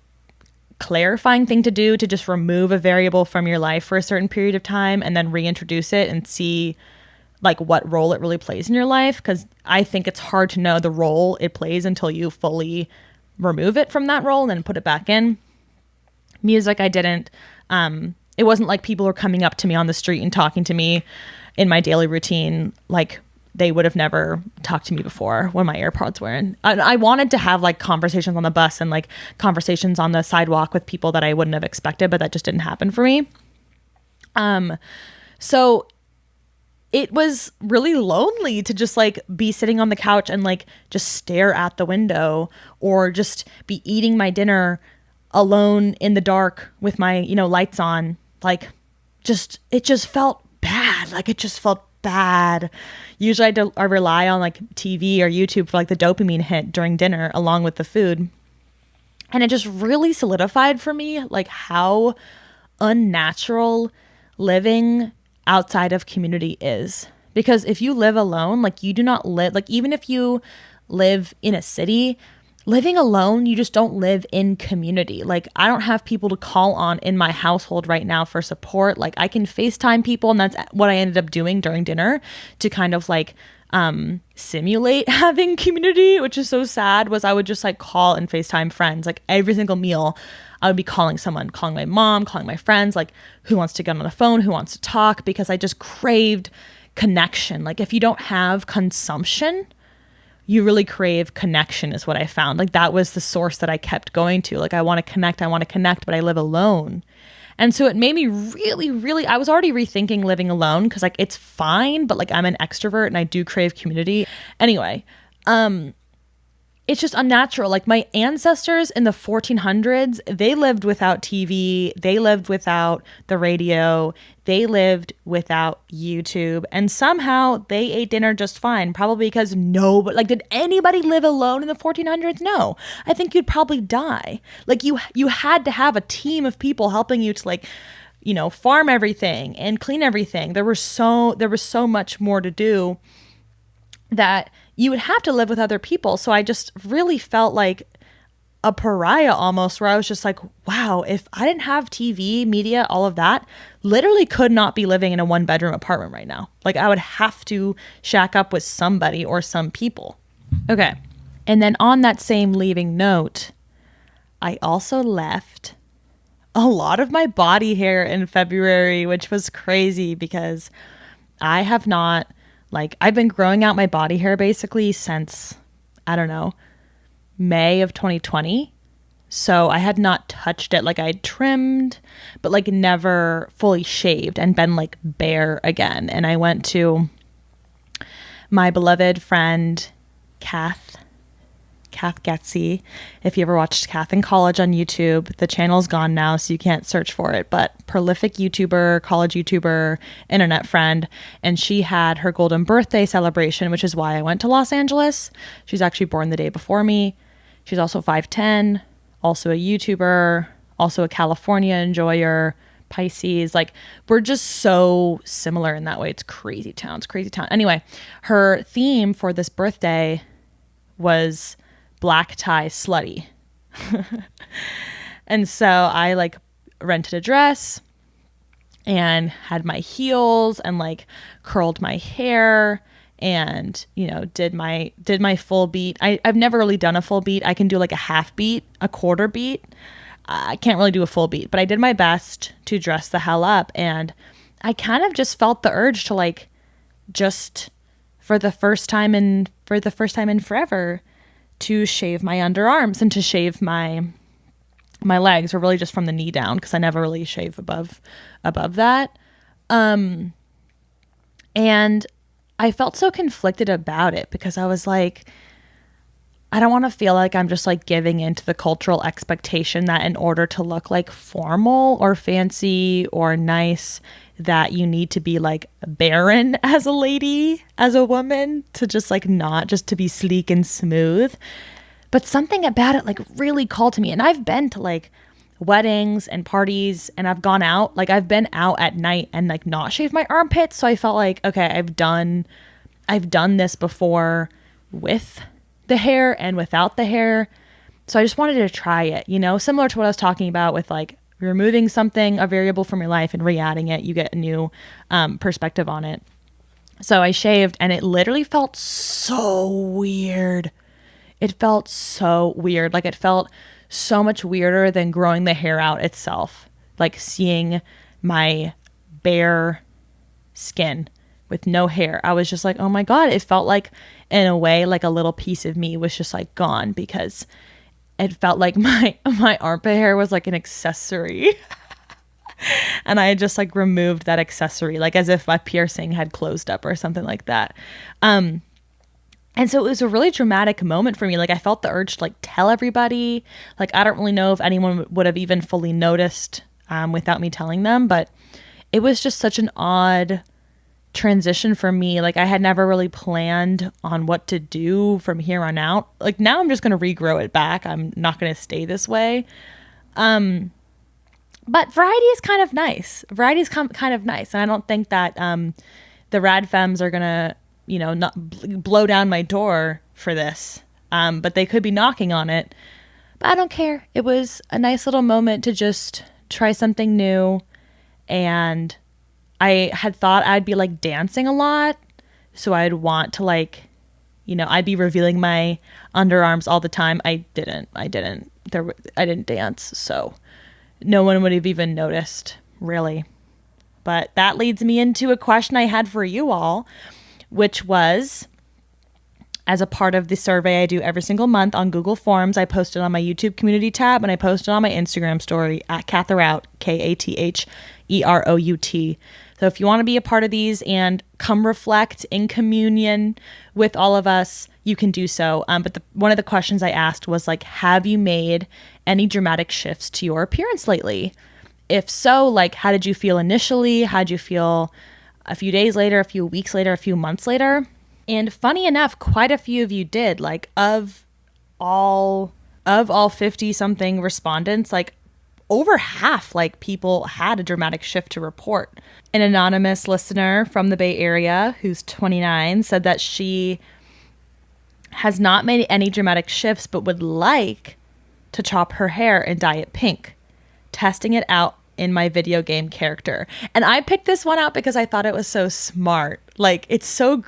clarifying thing to do, to just remove a variable from your life for a certain period of time and then reintroduce it and see like what role it really plays in your life, because I think it's hard to know the role it plays until you fully remove it from that role and then put it back in. Music, I didn't. It wasn't like people were coming up to me on the street and talking to me in my daily routine like they would have never talked to me before when my AirPods were in. I wanted to have like conversations on the bus and like conversations on the sidewalk with people that I wouldn't have expected, but that just didn't happen for me. So it was really lonely to just like be sitting on the couch and like just stare at the window, or just be eating my dinner alone in the dark with my, lights on. Like it just felt bad. Like it just felt bad. Usually I rely on like TV or YouTube for like the dopamine hit during dinner along with the food. And it just really solidified for me like how unnatural living outside of community is. Because if you live alone, like you do not live, like even if you live in a city, living alone, you just don't live in community. Like, I don't have people to call on in my household right now for support. Like, I can FaceTime people, and that's what I ended up doing during dinner to kind of like simulate having community, which is so sad. Was I would just like call and FaceTime friends. Like, every single meal I would be calling someone, calling my mom, calling my friends, like, who wants to get on the phone, who wants to talk, because I just craved connection. Like, if you don't have consumption, you really crave connection, is what I found. Like, that was the source that I kept going to. Like, I want to connect, but I live alone. And so it made me really, I was already rethinking living alone, because like, it's fine, but like, I'm an extrovert and I do crave community. Anyway, it's just unnatural. Like, my ancestors in the 1400s, they lived without TV, they lived without the radio, they lived without YouTube, and somehow they ate dinner just fine. Probably because but like, did anybody live alone in the 1400s? No. I think you'd probably die. Like, you had to have a team of people helping you to like, farm everything and clean everything. There was so much more to do that you would have to live with other people. So I just really felt like a pariah almost, where I was just like, wow, if I didn't have TV, media, all of that, literally could not be living in a 1-bedroom apartment right now. Like, I would have to shack up with somebody or some people. Okay. And then on that same leaving note, I also left a lot of my body hair in February, which was crazy because I have not, like, I've been growing out my body hair basically since, I don't know, May of 2020. So I had not touched it. Like, I trimmed, but like never fully shaved and been like bare again. And I went to my beloved friend, Kath Getsy. If you ever watched Kath in college on YouTube, the channel's gone now, so you can't search for it, but prolific YouTuber, college YouTuber, internet friend. And she had her golden birthday celebration, which is why I went to Los Angeles. She's actually born the day before me. She's also 5'10", also a YouTuber, also a California enjoyer, Pisces. Like, we're just so similar in that way. It's crazy town. Anyway, her theme for this birthday was black tie slutty. And so I like rented a dress and had my heels and like curled my hair and, did my full beat. I've never really done a full beat. I can do like a half beat, a quarter beat. I can't really do a full beat, but I did my best to dress the hell up. And I kind of just felt the urge to like, just for the first time in forever, to shave my underarms and to shave my legs, or really just from the knee down, because I never really shave above that. And I felt so conflicted about it, because I was like, I don't want to feel like I'm just like giving into the cultural expectation that in order to look like formal or fancy or nice, that you need to be like barren as a lady, as a woman, to just like not just to be sleek and smooth. But something about it like really called to me. And I've been to like weddings and parties, and I've gone out, like I've been out at night and like not shaved my armpits. So I felt like, okay, I've done this before with the hair and without the hair. So I just wanted to try it, similar to what I was talking about with like removing something, a variable from your life, and re-adding it. You get a new perspective on it. So I shaved, and it literally felt so weird. It felt so weird. Like, it felt so much weirder than growing the hair out itself. Like, seeing my bare skin with no hair. I was just like, oh my God. It felt like, in a way, like a little piece of me was just like gone, because it felt like my armpit hair was like an accessory. And I had just like removed that accessory, like as if my piercing had closed up or something like that. And so it was a really dramatic moment for me. Like, I felt the urge to like tell everybody. Like, I don't really know if anyone would have even fully noticed without me telling them, but it was just such an odd transition for me. Like, I had never really planned on what to do from here on out. Like, now I'm just going to regrow it back. I'm not going to stay this way. But variety is kind of nice. Kind of nice. And I don't think that the rad femmes are going to, not blow down my door for this. but they could be knocking on it. But I don't care. It was a nice little moment to just try something new. And I had thought I'd be like dancing a lot. So I'd want to like, I'd be revealing my underarms all the time. I didn't dance. So no one would have even noticed, really. But that leads me into a question I had for you all, which was, as a part of the survey I do every single month on Google Forms, I post it on my YouTube community tab, and I post it on my Instagram story at Katherout, Katherout. So if you want to be a part of these and come reflect in communion with all of us, you can do so. But one of the questions I asked was like, have you made any dramatic shifts to your appearance lately? If so, like, how did you feel initially? How did you feel a few days later, a few weeks later, a few months later? And funny enough, quite a few of you did. Like, of all 50 something respondents, like over half, like, people had a dramatic shift to report. An anonymous listener from the Bay Area who's 29 said that she has not made any dramatic shifts but would like to chop her hair and dye it pink, testing it out in my video game character. And I picked this one out because I thought it was so smart. Like, it's so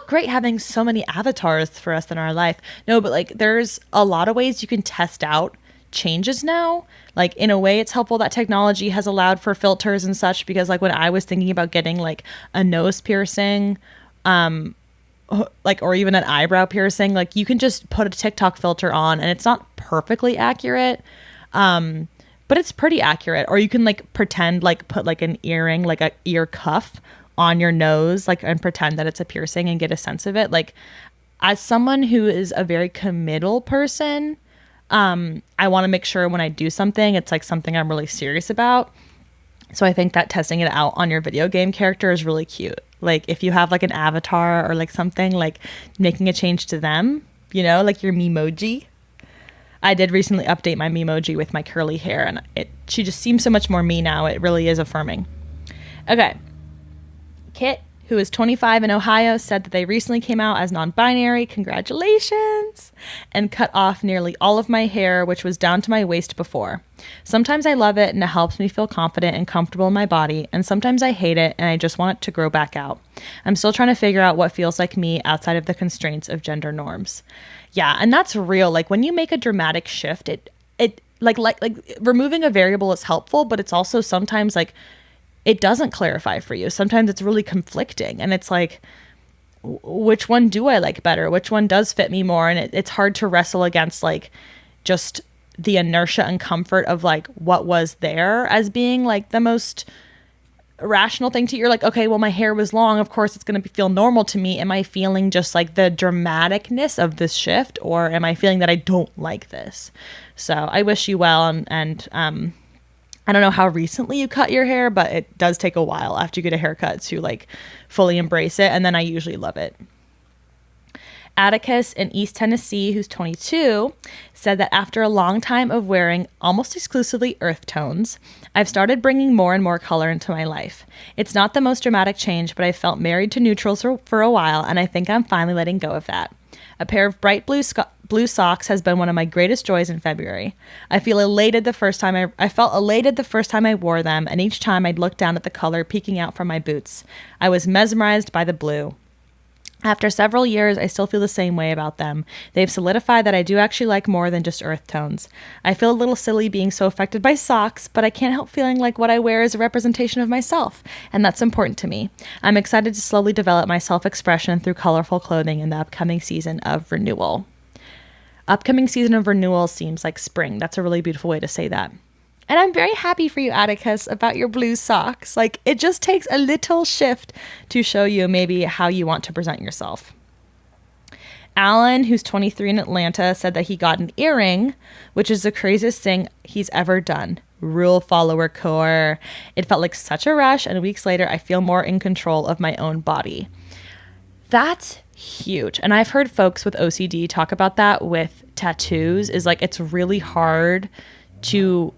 great having so many avatars for us in our life. No, but like, there's a lot of ways you can test out changes now. Like, in a way, it's helpful that technology has allowed for filters and such, because like when I was thinking about getting like a nose piercing, like, or even an eyebrow piercing, like you can just put a TikTok filter on and it's not perfectly accurate, but it's pretty accurate. Or you can like pretend, like put like an earring, like a ear cuff on your nose, like, and pretend that it's a piercing and get a sense of it. Like, as someone who is a very committal person, I want to make sure when I do something, it's like something I'm really serious about. So I think that testing it out on your video game character is really cute. Like, if you have like an avatar or like something, like making a change to them, like your Memoji. I did recently update my Memoji with my curly hair, and she just seems so much more me now. It really is affirming. Okay. Kit, who is 25 in Ohio, said that they recently came out as non-binary. Congratulations! And cut off nearly all of my hair, which was down to my waist before. Sometimes I love it and it helps me feel confident and comfortable in my body, and sometimes I hate it and I just want it to grow back out. I'm still trying to figure out what feels like me outside of the constraints of gender norms. Yeah, and that's real. Like, when you make a dramatic shift, it like removing a variable is helpful, but it's also sometimes like it doesn't clarify for you. Sometimes it's really conflicting, and it's like, which one do I like better? Which one does fit me more? And it's hard to wrestle against like just the inertia and comfort of like what was there as being like the most rational thing to you. You're like, okay, well, my hair was long. Of course, it's going to feel normal to me. Am I feeling just like the dramaticness of this shift, or am I feeling that I don't like this? So I wish you well. And I don't know how recently you cut your hair, but it does take a while after you get a haircut to like fully embrace it. And then I usually love it. Atticus in East Tennessee, who's 22, said that after a long time of wearing almost exclusively earth tones, I've started bringing more and more color into my life. It's not the most dramatic change, but I felt married to neutrals for a while, and I think I'm finally letting go of that. A pair of bright blue socks has been one of my greatest joys in February. I felt elated the first time I wore them, and each time I'd look down at the color peeking out from my boots. I was mesmerized by the blue. After several years, I still feel the same way about them. They've solidified that I do actually like more than just earth tones. I feel a little silly being so affected by socks, but I can't help feeling like what I wear is a representation of myself, and that's important to me. I'm excited to slowly develop my self-expression through colorful clothing in the upcoming season of renewal. Upcoming season of renewal seems like spring. That's a really beautiful way to say that. And I'm very happy for you, Atticus, about your blue socks. Like, it just takes a little shift to show you maybe how you want to present yourself. Alan, who's 23 in Atlanta, said that he got an earring, which is the craziest thing he's ever done. Rule follower core. It felt like such a rush, and weeks later, I feel more in control of my own body. That's huge. And I've heard folks with OCD talk about that with tattoos, is like it's really hard to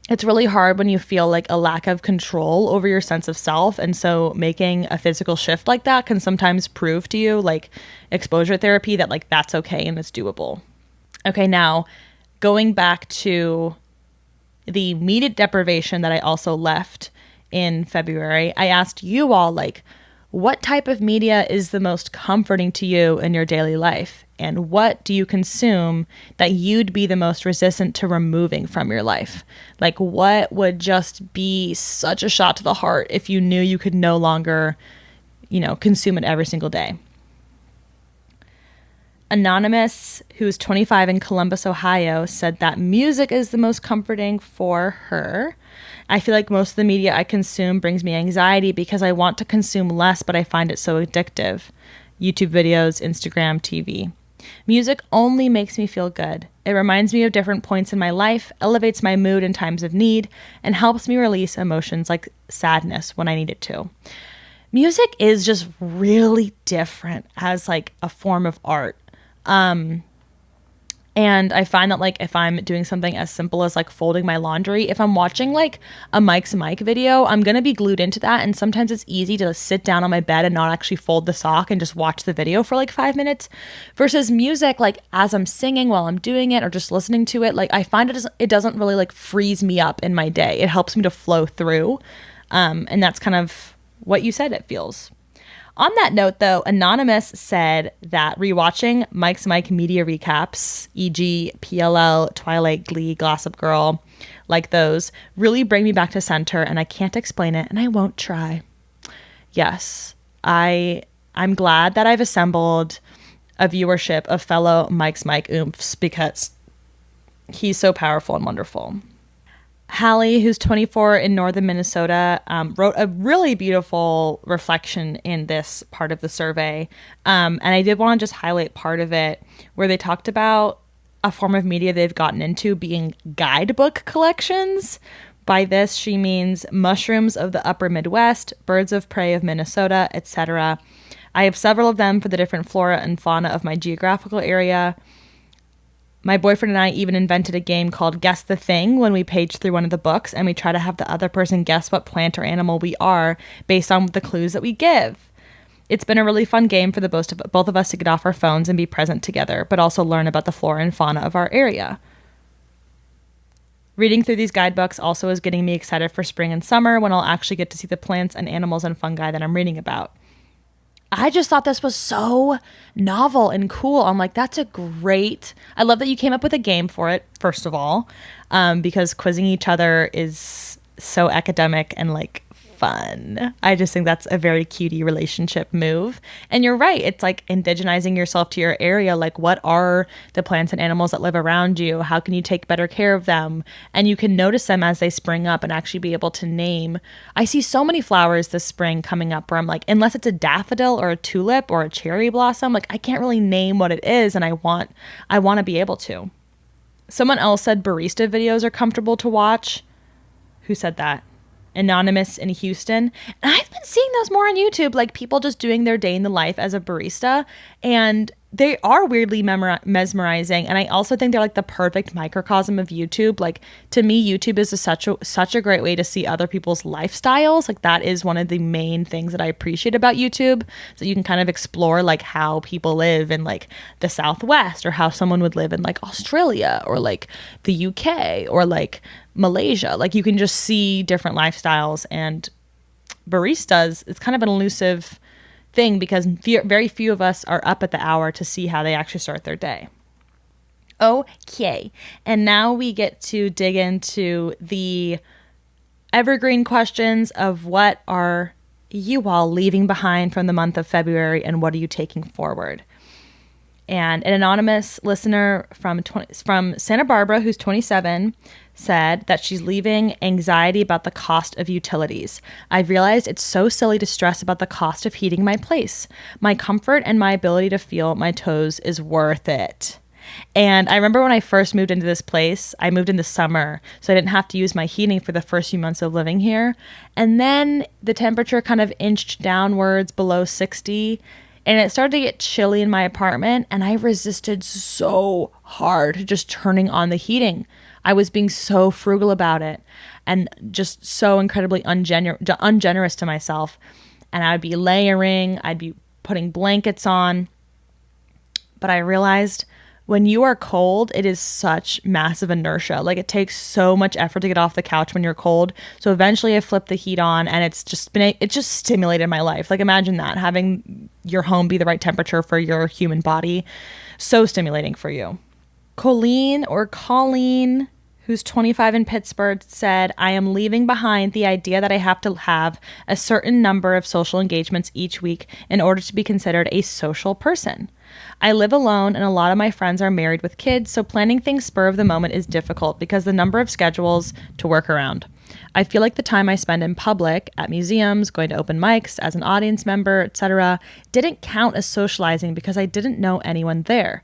it's really hard when you feel like a lack of control over your sense of self. And so making a physical shift like that can sometimes prove to you, like exposure therapy, that like that's okay and it's doable. Okay, now going back to the media deprivation that I also left in February, I asked you all, like, what type of media is the most comforting to you in your daily life? And what do you consume that you'd be the most resistant to removing from your life? Like, what would just be such a shot to the heart if you knew you could no longer, consume it every single day? Anonymous, who's 25 in Columbus, Ohio, said that music is the most comforting for her. I feel like most of the media I consume brings me anxiety because I want to consume less, but I find it so addictive. YouTube videos, Instagram, TV. Music only makes me feel good. It reminds me of different points in my life, elevates my mood in times of need, and helps me release emotions like sadness when I need it to. Music is just really different as like a form of art. And I find that like if I'm doing something as simple as like folding my laundry, if I'm watching like a Mike's Mike video, I'm going to be glued into that. And sometimes it's easy to sit down on my bed and not actually fold the sock and just watch the video for like 5 minutes, versus music, like as I'm singing while I'm doing it or just listening to it, like I find it doesn't really like freeze me up in my day. It helps me to flow through. And that's kind of what you said it feels. On that note, though, Anonymous said that rewatching Mike's Mike media recaps, e.g. PLL, Twilight, Glee, Gossip Girl, like those, really bring me back to center, and I can't explain it, and I won't try. Yes, I'm glad that I've assembled a viewership of fellow Mike's Mike oomphs because he's so powerful and wonderful. Hallie, who's 24 in northern Minnesota, wrote a really beautiful reflection in this part of the survey. And I did want to just highlight part of it where they talked about a form of media they've gotten into being guidebook collections. By this, she means mushrooms of the upper Midwest, birds of prey of Minnesota, etc. I have several of them for the different flora and fauna of my geographical area. My boyfriend and I even invented a game called Guess the Thing when we page through one of the books, and we try to have the other person guess what plant or animal we are based on the clues that we give. It's been a really fun game for both of us to get off our phones and be present together, but also learn about the flora and fauna of our area. Reading through these guidebooks also is getting me excited for spring and summer when I'll actually get to see the plants and animals and fungi that I'm reading about. I just thought this was so novel and cool. I'm like, I love that you came up with a game for it, first of all, because quizzing each other is so academic and like fun. I just think that's a very cutie relationship move. And you're right. It's like indigenizing yourself to your area. Like, what are the plants and animals that live around you? How can you take better care of them? And you can notice them as they spring up and actually be able to name. I see so many flowers this spring coming up where I'm like, unless it's a daffodil or a tulip or a cherry blossom, like I can't really name what it is. And I want to be able to. Someone else said barista videos are comfortable to watch. Who said that? Anonymous in Houston. And I've been seeing those more on YouTube, like people just doing their day in the life as a barista. And they are weirdly mesmerizing. And I also think they're like the perfect microcosm of YouTube. Like to me, YouTube is such a great way to see other people's lifestyles. Like that is one of the main things that I appreciate about YouTube. So you can kind of explore like how people live in like the Southwest, or how someone would live in like Australia or like the UK or like Malaysia. Like you can just see different lifestyles. And baristas, it's kind of an elusive thing because very few of us are up at the hour to see how they actually start their day. Okay, and now we get to dig into the evergreen questions of what are you all leaving behind from the month of February and what are you taking forward? And an anonymous listener from Santa Barbara, who's 27, said that she's leaving anxiety about the cost of utilities. I've realized it's so silly to stress about the cost of heating my place. My comfort and my ability to feel my toes is worth it. And I remember when I first moved into this place, I moved in the summer, so I didn't have to use my heating for the first few months of living here. And then the temperature kind of inched downwards below 60, and it started to get chilly in my apartment, and I resisted so hard to just turning on the heating. I was being so frugal about it and just so incredibly ungenerous to myself. And I'd be layering, I'd be putting blankets on. But I realized when you are cold, it is such massive inertia. Like it takes so much effort to get off the couch when you're cold. So eventually I flipped the heat on and it just stimulated my life. Like imagine that, having your home be the right temperature for your human body. So stimulating for you. Colleen, who's 25 in Pittsburgh, said, I am leaving behind the idea that I have to have a certain number of social engagements each week in order to be considered a social person. I live alone and a lot of my friends are married with kids, so planning things spur of the moment is difficult because the number of schedules to work around. I feel like the time I spend in public, at museums, going to open mics, as an audience member, etc., didn't count as socializing because I didn't know anyone there.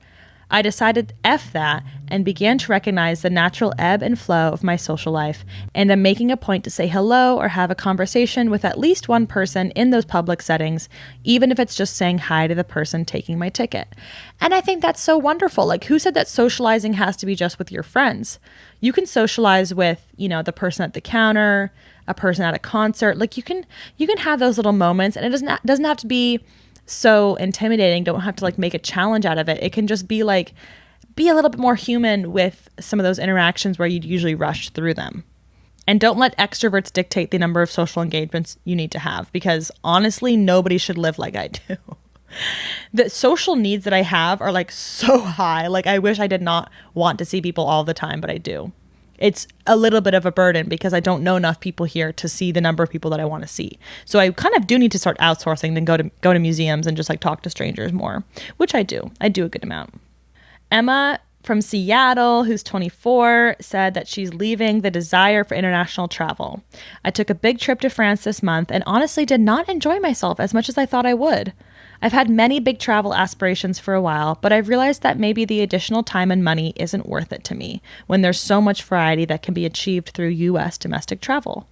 I decided F that and began to recognize the natural ebb and flow of my social life, and am making a point to say hello or have a conversation with at least one person in those public settings, even if it's just saying hi to the person taking my ticket. And I think that's so wonderful. Like, who said that socializing has to be just with your friends? You can socialize with, the person at the counter, a person at a concert. Like you can have those little moments, and it doesn't have to be so intimidating. Don't have to like make a challenge out of it. It can just be like, be a little bit more human with some of those interactions where you'd usually rush through them. And don't let extroverts dictate the number of social engagements you need to have, because honestly, nobody should live like I do. The social needs that I have are like so high. Like I wish I did not want to see people all the time, but I do. It's a little bit of a burden because I don't know enough people here to see the number of people that I want to see. So I kind of do need to start outsourcing and go to museums and just like talk to strangers more, which I do. I do a good amount. Emma from Seattle, who's 24, said that she's leaving the desire for international travel. I took a big trip to France this month and honestly did not enjoy myself as much as I thought I would. I've had many big travel aspirations for a while, but I've realized that maybe the additional time and money isn't worth it to me when there's so much variety that can be achieved through U.S. domestic travel.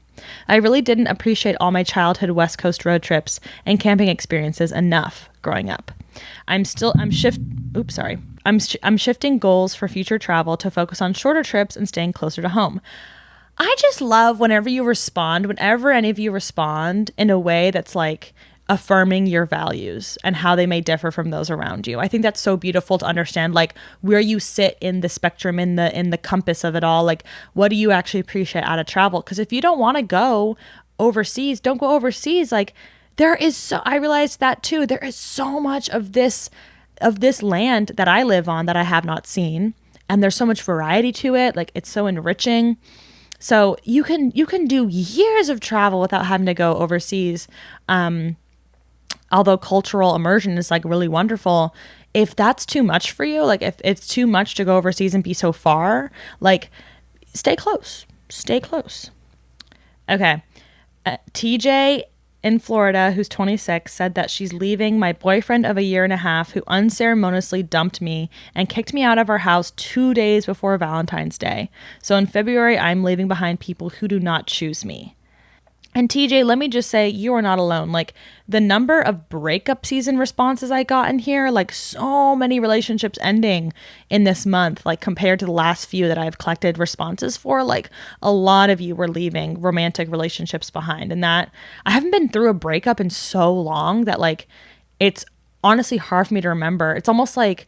I really didn't appreciate all my childhood West Coast road trips and camping experiences enough growing up. I'm shifting goals for future travel to focus on shorter trips and staying closer to home. I just love whenever any of you respond in a way that's like affirming your values and how they may differ from those around you. I think that's so beautiful to understand, like where you sit in the spectrum, in the compass of it all. Like, what do you actually appreciate out of travel? Because if you don't want to go overseas, don't go overseas. Like I realized that too. There is so much of this land that I live on that I have not seen, and there's so much variety to it. Like it's so enriching. So you can do years of travel without having to go overseas. Although cultural immersion is like really wonderful, if that's too much for you, like if it's too much to go overseas and be so far, like stay close. Okay. TJ in Florida, who's 26, said that she's leaving my boyfriend of a year and a half who unceremoniously dumped me and kicked me out of our house 2 days before Valentine's Day. So in February, I'm leaving behind people who do not choose me. And TJ, let me just say, you are not alone. Like the number of breakup season responses I got in here, like so many relationships ending in this month, like compared to the last few that I've collected responses for, like a lot of you were leaving romantic relationships behind. And that I haven't been through a breakup in so long that like, it's honestly hard for me to remember. It's almost like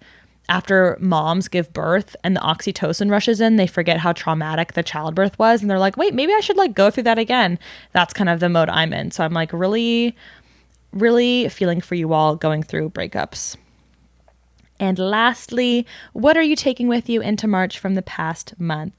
after moms give birth and the oxytocin rushes in, they forget how traumatic the childbirth was. And they're like, wait, maybe I should like go through that again. That's kind of the mode I'm in. So I'm like really, really feeling for you all going through breakups. And lastly, what are you taking with you into March from the past month?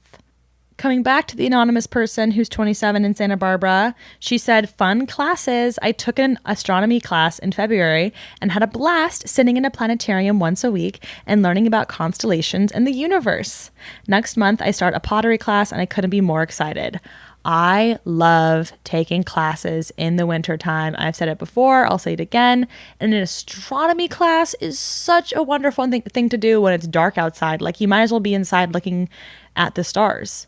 Coming back to the anonymous person who's 27 in Santa Barbara, she said, fun classes. I took an astronomy class in February and had a blast sitting in a planetarium once a week and learning about constellations and the universe. Next month, I start a pottery class and I couldn't be more excited. I love taking classes in the wintertime. I've said it before, I'll say it again. And an astronomy class is such a wonderful thing to do when it's dark outside. Like you might as well be inside looking at the stars.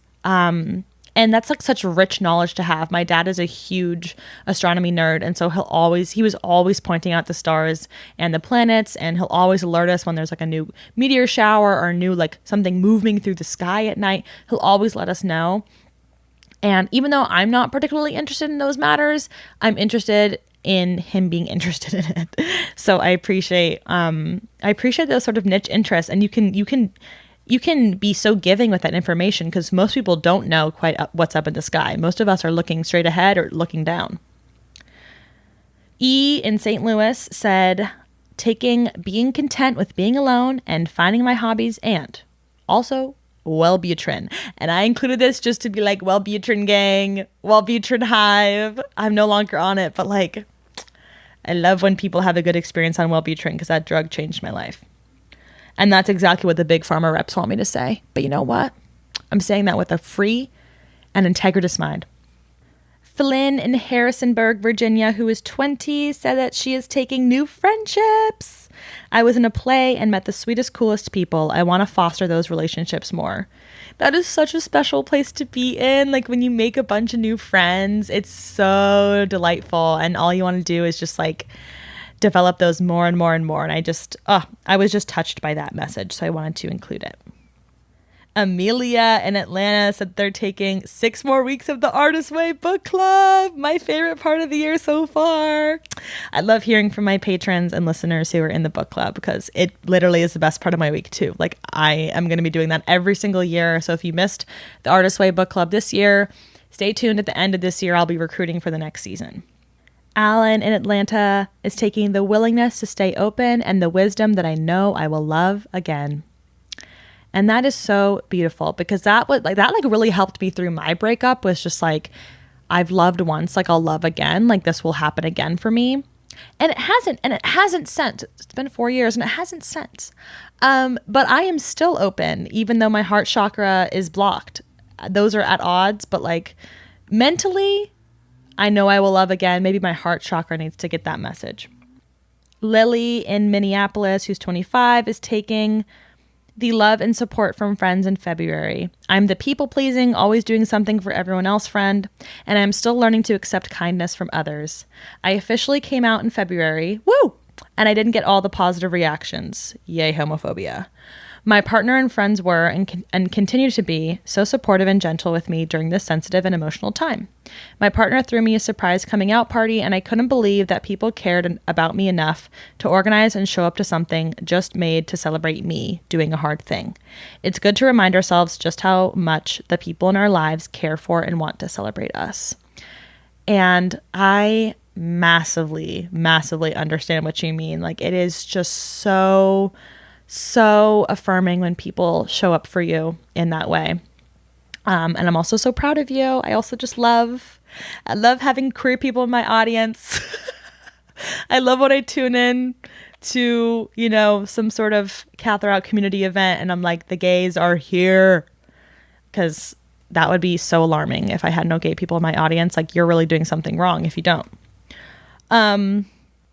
And that's like such rich knowledge to have. My dad is a huge astronomy nerd. And so he was always pointing out the stars and the planets. And he'll always alert us when there's like a new meteor shower or a new like something moving through the sky at night. He'll always let us know. And even though I'm not particularly interested in those matters, I'm interested in him being interested in it. So I appreciate those sort of niche interests. And you can be so giving with that information because most people don't know quite what's up in the sky. Most of us are looking straight ahead or looking down. E in St. Louis said, taking being content with being alone and finding my hobbies, and also Wellbutrin. And I included this just to be like, Wellbutrin gang, Wellbutrin hive. I'm no longer on it, but like, I love when people have a good experience on Wellbutrin because that drug changed my life. And that's exactly what the big pharma reps want me to say. But you know what? I'm saying that with a free and integritous mind. Flynn in Harrisonburg, Virginia, who is 20, said that she is taking new friendships. I was in a play and met the sweetest, coolest people. I want to foster those relationships more. That is such a special place to be in. Like when you make a bunch of new friends, it's so delightful. And all you want to do is just like develop those more and more and more. And I was just touched by that message. So I wanted to include it. Amelia in Atlanta said they're taking 6 more weeks of the Artist Way book club. My favorite part of the year so far. I love hearing from my patrons and listeners who are in the book club because it literally is the best part of my week too. Like I am going to be doing that every single year. So if you missed the Artist Way book club this year, stay tuned. At the end of this year, I'll be recruiting for the next season. Alan in Atlanta is taking the willingness to stay open and the wisdom that I know I will love again. And that is so beautiful because that really helped me through my breakup. Was just like, I've loved once, like I'll love again, like this will happen again for me. And it hasn't since. It's been 4 years and it hasn't since. But I am still open, even though my heart chakra is blocked. Those are at odds, but like mentally, I know I will love again. Maybe my heart chakra needs to get that message. Lily in Minneapolis, who's 25, is taking the love and support from friends in February. I'm the people-pleasing, always doing something for everyone else friend, and I'm still learning to accept kindness from others. I officially came out in February, woo! And I didn't get all the positive reactions. Yay, homophobia. My partner and friends were and continue to be so supportive and gentle with me during this sensitive and emotional time. My partner threw me a surprise coming out party, and I couldn't believe that people cared about me enough to organize and show up to something just made to celebrate me doing a hard thing. It's good to remind ourselves just how much the people in our lives care for and want to celebrate us. And I massively, massively understand what you mean. Like, it is just so affirming when people show up for you in that way. And I'm also so proud of you. I also just love having queer people in my audience. I love when I tune in to, some sort of Cather Out community event and I'm like, the gays are here. Because that would be so alarming if I had no gay people in my audience. Like, you're really doing something wrong if you don't.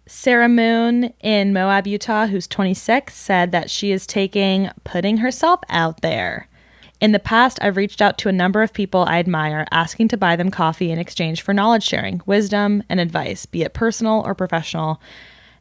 Sarah Moon in Moab, Utah, who's 26, said that she is taking putting herself out there. In the past, I've reached out to a number of people I admire, asking to buy them coffee in exchange for knowledge sharing, wisdom, and advice, be it personal or professional.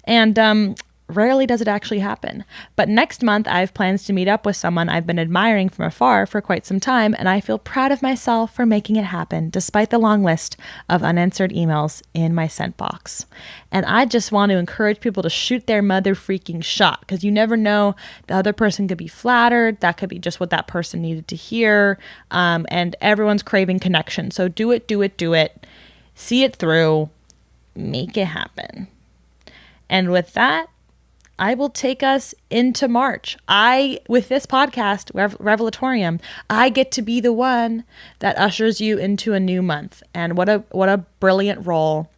And rarely does it actually happen. But next month, I have plans to meet up with someone I've been admiring from afar for quite some time, and I feel proud of myself for making it happen, despite the long list of unanswered emails in my sent box. And I just want to encourage people to shoot their mother freaking shot, because you never know, the other person could be flattered, that could be just what that person needed to hear, and everyone's craving connection. So do it, see it through, make it happen. And with that, I will take us into March. With this podcast, Revelatorium, I get to be the one that ushers you into a new month. And what a brilliant role.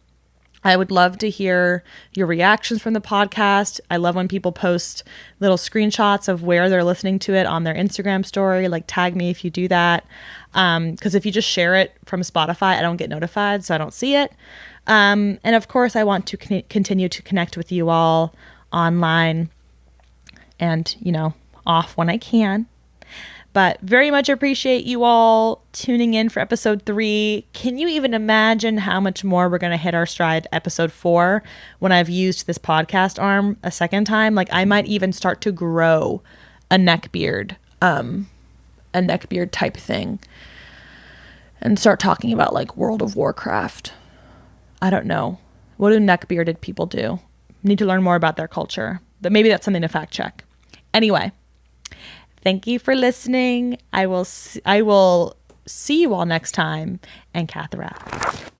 I would love to hear your reactions from the podcast. I love when people post little screenshots of where they're listening to it on their Instagram story. Like, tag me if you do that. Because if you just share it from Spotify, I don't get notified, so I don't see it. And of course, I want to continue to connect with you all online and, off when I can. But very much appreciate you all tuning in for episode 3. Can you even imagine how much more we're going to hit our stride episode 4 when I've used this podcast arm a second time? Like, I might even start to grow a neck beard type thing and start talking about like World of Warcraft. I don't know. What do neck bearded people do? Need to learn more about their culture. But maybe that's something to fact check. Anyway. Thank you for listening. I will see you all next time. And Catherine out.